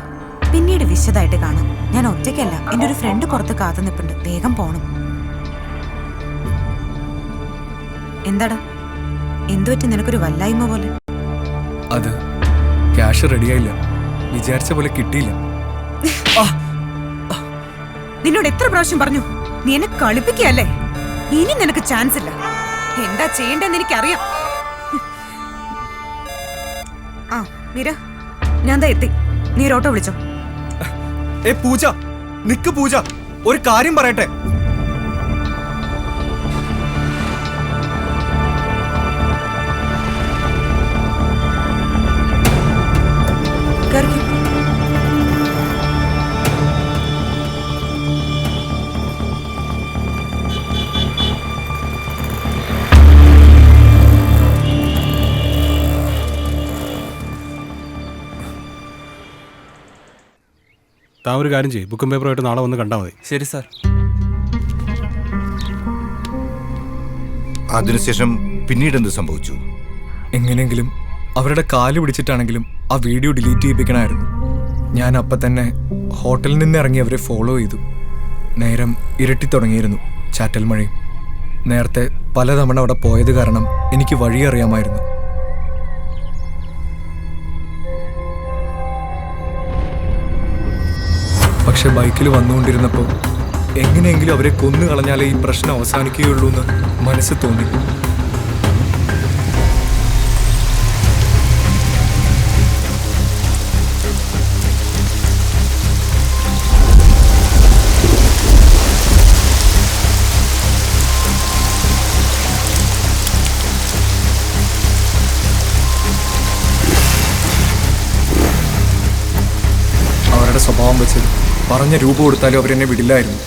പിന്നീട് വിശദമായിട്ട് കാണാം. ഞാൻ ഒറ്റയ്ക്കല്ല, എൻ്റെ ഒരു ഫ്രണ്ട് പുറത്ത് കാത്തു നിൽപ്പുണ്ട്. വേഗം പോണം. എന്താടാ, എന്തുപറ്റി നിനക്കൊരു വല്ലായ്മ പോലെ? അത് ക്യാഷ് റെഡിയായില്ല, വിചാരിച്ച പോലെ കിട്ടിയില്ല. നിന്നോട് എത്ര പ്രാവശ്യം പറഞ്ഞു, നീ എന്നെ കളിപ്പിക്കുകയല്ലേ? ഇനി നിനക്ക് ചാൻസ് ഇല്ല. എന്താ ചെയ്യേണ്ടെന്ന് എനിക്കറിയാം. ആ മീര, ഞാൻ ദാ എത്തി. നീ ഒരു ഓട്ടോ വിളിച്ചോ. പൂജ നിക്ക്, പൂജ ഒരു കാര്യം പറയട്ടെ. താൻ ഒരു കാര്യം ചെയ്യും, ബുക്കും പേപ്പറുമായിട്ട് നാളെ വന്ന് കണ്ടാൽ മതി. ശരി സാർ. അതിനുശേഷം പിന്നീട് എന്ത് സംഭവിച്ചു? എങ്ങനെയെങ്കിലും അവരുടെ കാല് പിടിച്ചിട്ടാണെങ്കിലും ആ വീഡിയോ ഡിലീറ്റ് ചെയ്യിപ്പിക്കണമായിരുന്നു. ഞാൻ അപ്പം തന്നെ ഹോട്ടലിൽ നിന്ന് ഇറങ്ങി അവരെ ഫോളോ ചെയ്തു. നേരം ഇരട്ടി തുടങ്ങിയിരുന്നു, ചാറ്റൽ മഴയും. നേരത്തെ പലതവണ അവിടെ പോയത് കാരണം എനിക്ക് വഴി അറിയാമായിരുന്നു. പക്ഷെ ബൈക്കിൽ വന്നുകൊണ്ടിരുന്നപ്പോൾ എങ്ങനെയെങ്കിലും അവരെ കൊന്നു കളഞ്ഞാലേ ഈ പ്രശ്നം അവസാനിക്കുകയുള്ളൂ എന്ന് മനസ്സ് തോന്നി. അവരുടെ സ്വഭാവം വെച്ച് പറഞ്ഞ രൂപ കൊടുത്താലും അവരെന്നെ വിടില്ലായിരുന്നു.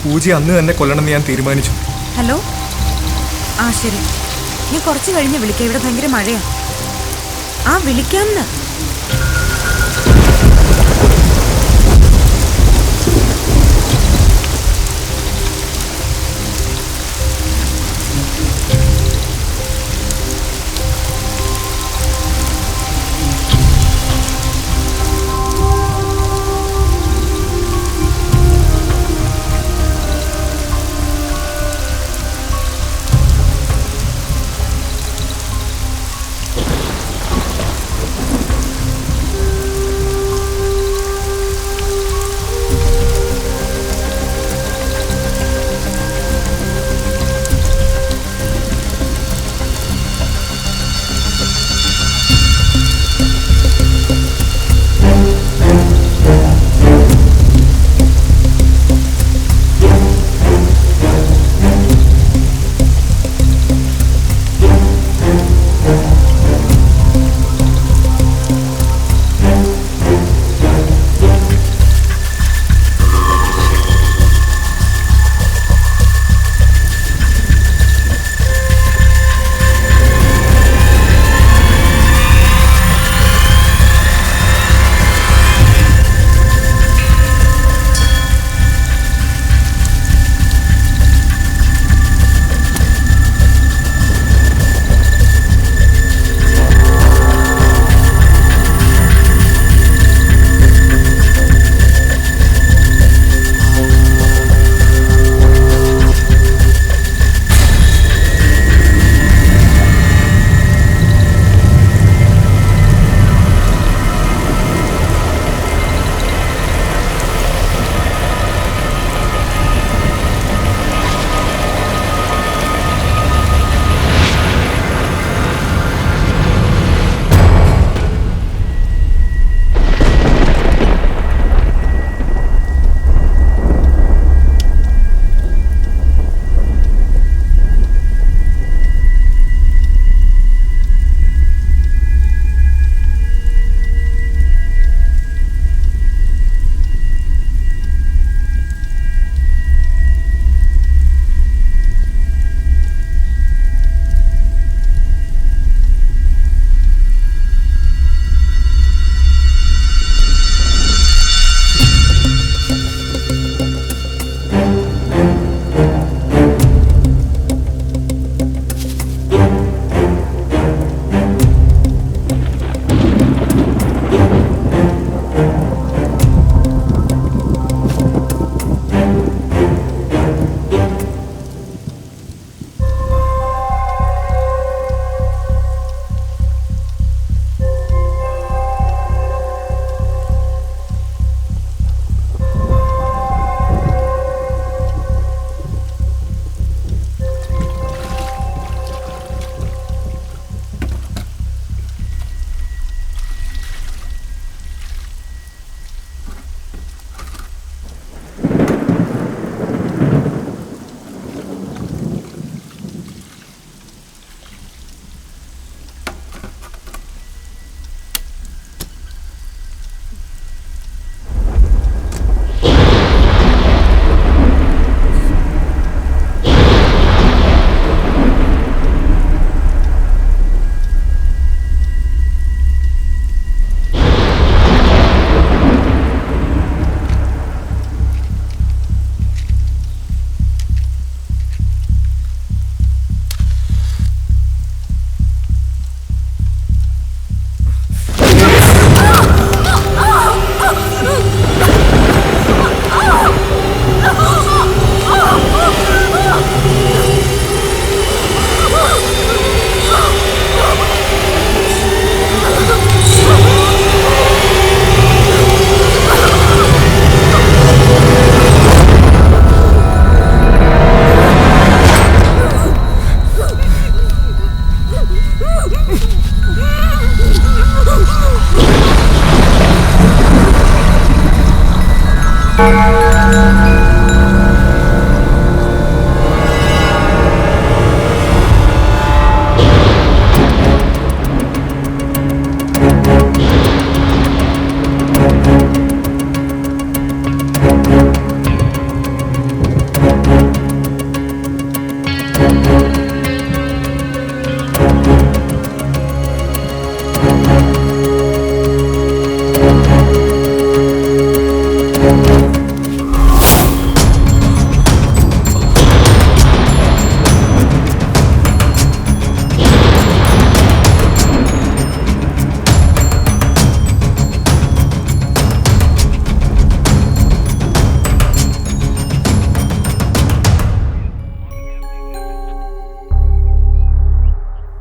പൂജ അന്ന് തന്നെ കൊല്ലണമെന്ന് ഞാൻ തീരുമാനിച്ചു. ഹലോ, ആ ശരി, ഞാൻ കുറച്ച് കഴിഞ്ഞ് വിളിക്കാം. ഇവിടെ ഭയങ്കര മഴയാ. ആ വിളിക്കാമെന്ന്.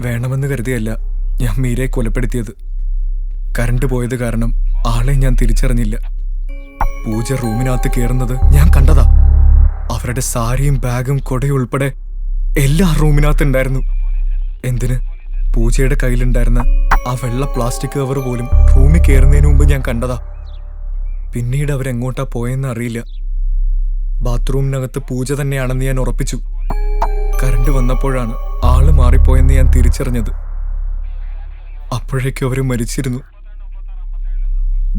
വേണമെന്ന് കരുതിയല്ല ഞാൻ മീരയെ കൊലപ്പെടുത്തിയത്. കറണ്ട് പോയത് കാരണം ആളെ ഞാൻ തിരിച്ചറിഞ്ഞില്ല. പൂജ റൂമിനകത്ത് കയറുന്നത് ഞാൻ കണ്ടതാ. അവരുടെ സാരിയും ബാഗും കൊടയും ഉൾപ്പെടെ എല്ലാം റൂമിനകത്ത് ഉണ്ടായിരുന്നു. എന്തിന്, പൂജയുടെ കയ്യിലുണ്ടായിരുന്ന ആ വെള്ള പ്ലാസ്റ്റിക് കവർ പോലും റൂമിൽ കയറുന്നതിന് മുമ്പ് ഞാൻ കണ്ടതാ. പിന്നീട് അവരെങ്ങോട്ടാ പോയെന്ന് അറിയില്ല. ബാത്റൂമിനകത്ത് പൂജ തന്നെയാണെന്ന് ഞാൻ ഉറപ്പിച്ചു. കറണ്ട് വന്നപ്പോഴാണ് ആള് മാറിപ്പോയെന്ന് ഞാൻ തിരിച്ചറിഞ്ഞത്. അപ്പോഴേക്കും അവര് മരിച്ചിരുന്നു.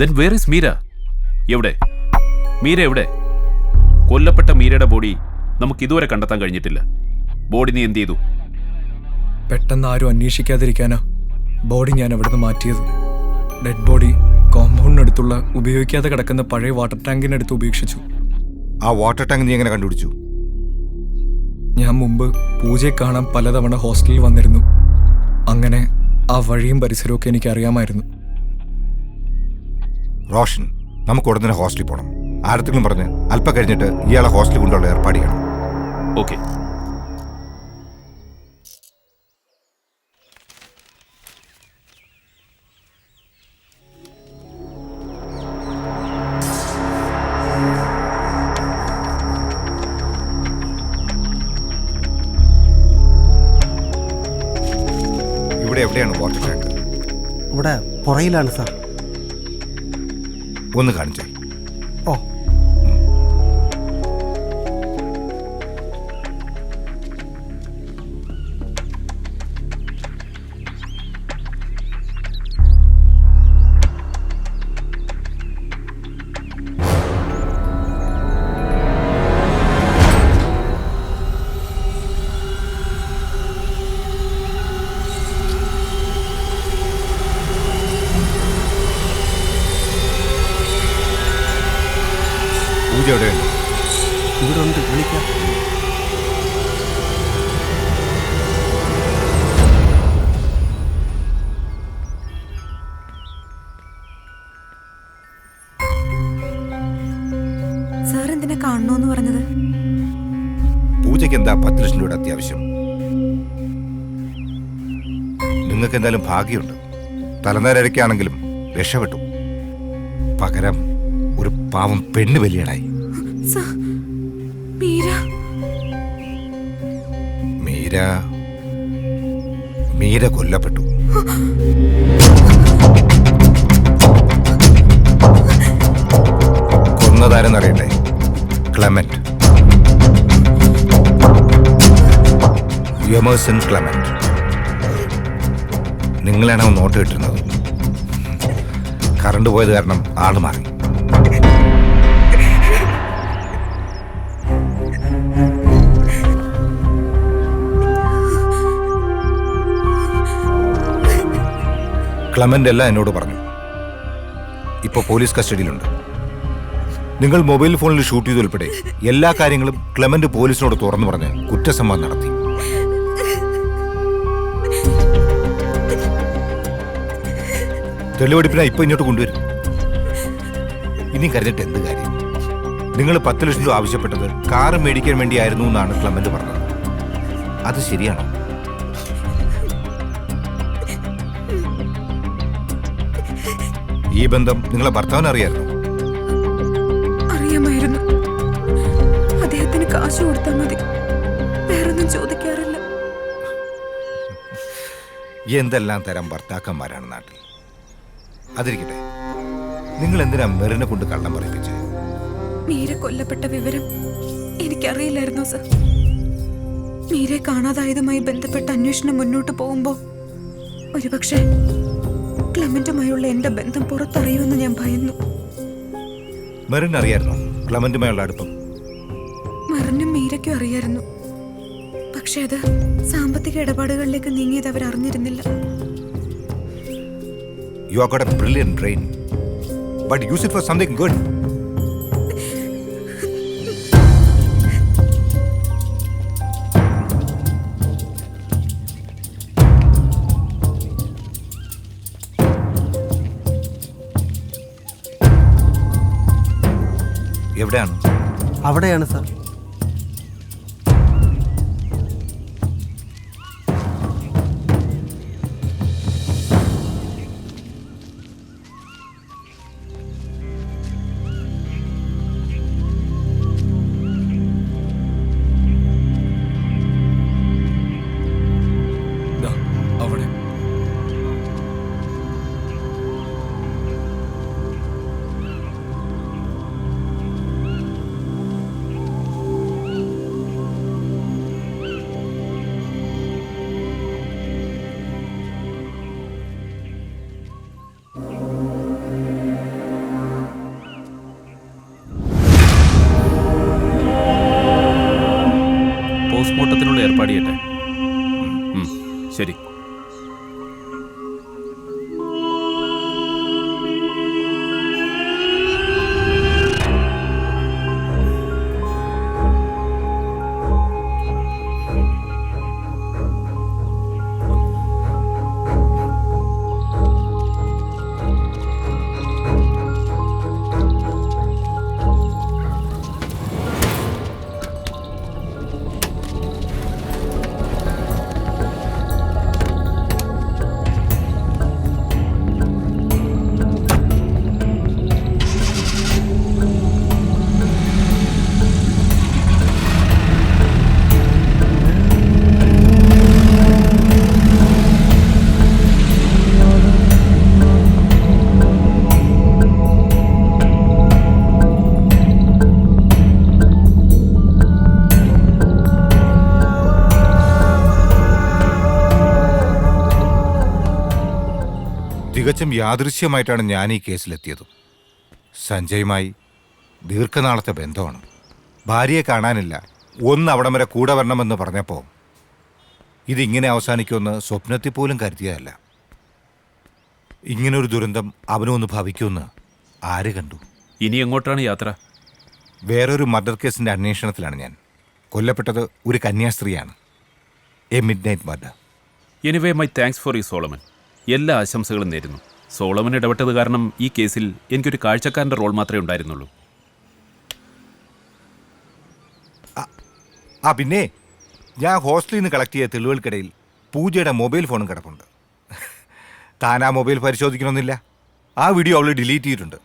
Then where is Meera? എവിടെ മീര? എവിടെ? കൊല്ലപ്പെട്ട മീരയുടെ ബോഡി നമുക്ക് ഇതുവരെ കണ്ടെത്താൻ കഴിഞ്ഞിട്ടില്ല. ബോഡി നീ എന്ത് ചെയ്തു? പെട്ടെന്ന് ആരും അന്വേഷിക്കാതിരിക്കാനാ ബോഡി ഞാൻ അവിടുന്ന് മാറ്റിയത്. ഡെഡ് ബോഡി കോമ്പൗണ്ടിനടുത്തുള്ള ഉപയോഗിക്കാതെ കിടക്കുന്ന പഴയ വാട്ടർ ടാങ്കിനടുത്ത് ഉപേക്ഷിച്ചു. ആ വാട്ടർ ടാങ്ക് നീ എങ്ങനെ കണ്ടുപിടിച്ചു? ഞാൻ മുമ്പ് പൂജയെ കാണാൻ പലതവണ ഹോസ്റ്റലിൽ വന്നിരുന്നു. അങ്ങനെ ആ വഴിയും പരിസരവും ഒക്കെ എനിക്ക് അറിയാമായിരുന്നു. റോഷൻ, നമുക്ക് ഉടനെ തന്നെ ഹോസ്റ്റലിൽ പോകണം. ആരത്തെങ്കിലും പറഞ്ഞ് അല്പം കഴിഞ്ഞിട്ട് ഇയാളെ ഹോസ്റ്റലിൽ കൊണ്ടുള്ള ഏർപ്പാട് ചെയ്യണം. ഓക്കെ. ഇവിടെ എവിടെയാണ് വാട്ടർ ടാങ്ക്? ഇവിടെ പുറയിലാണ് സാർ. ഒന്ന് കാണിച്ചേ. ഓ, പൂജ എവിടെയുണ്ട്? ഇവിടെ ഉണ്ട്, വിളിക്കാം. സാർ എന്തിനാ കാണണോന്ന് പറഞ്ഞത്? പൂജയ്ക്ക് എന്താ 10 ലക്ഷം രൂപയുടെ അത്യാവശ്യം? നിങ്ങൾക്ക് എന്തായാലും ഭാഗ്യമുണ്ട്. തലനേരക്കാണെങ്കിലും രക്ഷപ്പെട്ടു. പകരം ഒരു പാവം പെണ്ണ് ബലിയാടായി. മീര കൊല്ലപ്പെട്ടു. കൊന്നതാരെന്നറിയണ്ടേ? Clement, Emerson Clement. നിങ്ങളാണ് അവൻ നോട്ട് കിട്ടുന്നത്. കറണ്ട് പോയത് കാരണം ആള് മാറി. ക്ലെമന്റ് എല്ലാം എന്നോട് പറഞ്ഞു. ഇപ്പോൾ പോലീസ് കസ്റ്റഡിയിലുണ്ട്. നിങ്ങൾ മൊബൈൽ ഫോണിൽ ഷൂട്ട് ചെയ്തുൾപ്പെടെ എല്ലാ കാര്യങ്ങളും ക്ലെമന്റ് പോലീസിനോട് തുറന്നു പറഞ്ഞ് കുറ്റസമ്മതം നടത്തി. തെളിവെടുപ്പിനാ ഇപ്പൊ ഇങ്ങോട്ട് കൊണ്ടുവരും. ഇനി കരുതിട്ട് എന്ത് കാര്യം? നിങ്ങൾ 10 ലക്ഷം രൂപ ആവശ്യപ്പെട്ടത് കാറ് മേടിക്കാൻ വേണ്ടിയായിരുന്നു എന്നാണ് ക്ലെമന്റ് പറഞ്ഞത്. അത് ശരിയാണോ? ഈ ബന്ധം നിങ്ങളെ ഭർത്താവിന് അറിയായിരുന്നു? അറിയാമായിരുന്നു. അദ്ദേഹത്തിന് കാശ് കൊടുത്താൽ മതി, വേറൊന്നും ചോദിക്കാറില്ല. എന്തെല്ലാം തരം ഭർത്താക്കന്മാരാണ് നാട്ടിൽ. അതിരിക്കട്ടെ, നിങ്ങൾ എന്തിനാ മെറിനെ കൊണ്ട് കള്ളം പറയിപ്പിച്ചത്? മീര കൊല്ലപ്പെട്ട വിവരം എനിക്കറിയില്ലായിരുന്നു സർ. മീരെ കാണാതായതുമായി ബന്ധപ്പെട്ട അന്വേഷണം മുന്നോട്ട് പോകുമ്പോൾ ഒരുപക്ഷെ ക്ലെമന്റുമായുള്ള എന്റെ ബന്ധം പുറത്തറിയുമെന്ന് ഞാൻ ഭയന്നു. മെറിൻ അറിയായിരുന്നോ ക്ലെമന്റുമായുള്ള അടുപ്പം? മെറിനും മീരയ്ക്കും അറിയായിരുന്നു. പക്ഷെ അത് സാമ്പത്തിക ഇടപാടുകളിലേക്ക് നീങ്ങിയത് അവർ അറിഞ്ഞിരുന്നില്ല. You have got a brilliant brain, but use it for something good. എവിടെയാണ്? അവിടെയാണ് സാർ. ശരി. തികച്ചും യാദൃശ്യമായിട്ടാണ് ഞാൻ ഈ കേസിലെത്തിയത്. സഞ്ജയുമായി ദീർഘനാളത്തെ ബന്ധമാണ്. ഭാര്യയെ കാണാനില്ല, ഒന്ന് അവിടം വരെ കൂടെ വരണമെന്ന് പറഞ്ഞപ്പോൾ ഇതിങ്ങനെ അവസാനിക്കുമെന്ന് സ്വപ്നത്തിൽ പോലും കരുതിയതല്ല. ഇങ്ങനൊരു ദുരന്തം അവനൊന്ന് ഭവിക്കുമെന്ന് ആര് കണ്ടു? ഇനി എങ്ങോട്ടാണ് യാത്ര? വേറൊരു മർഡർ കേസിൻ്റെ അന്വേഷണത്തിലാണ് ഞാൻ. കൊല്ലപ്പെട്ടത് ഒരു കന്യാസ്ത്രീയാണ്. A midnight murder. Anyway my thanks for you Solomon. എല്ലാ ആശംസകളും നേരുന്നു. സോളമൻ ഇടപെട്ടത് കാരണം ഈ കേസിൽ എനിക്കൊരു കാഴ്ചക്കാരൻ്റെ റോൾ മാത്രമേ ഉണ്ടായിരുന്നുള്ളൂ. പിന്നെ ഞാൻ ഹോസ്റ്റലിൽ നിന്ന് കളക്ട് ചെയ്ത തെളിവുകൾക്കിടയിൽ പൂജയുടെ മൊബൈൽ ഫോണും കിടപ്പുണ്ട്. താൻ ആ മൊബൈൽ പരിശോധിക്കണമെന്നില്ല, ആ വീഡിയോ അവൾ ഡിലീറ്റ് ചെയ്തിട്ടുണ്ട്.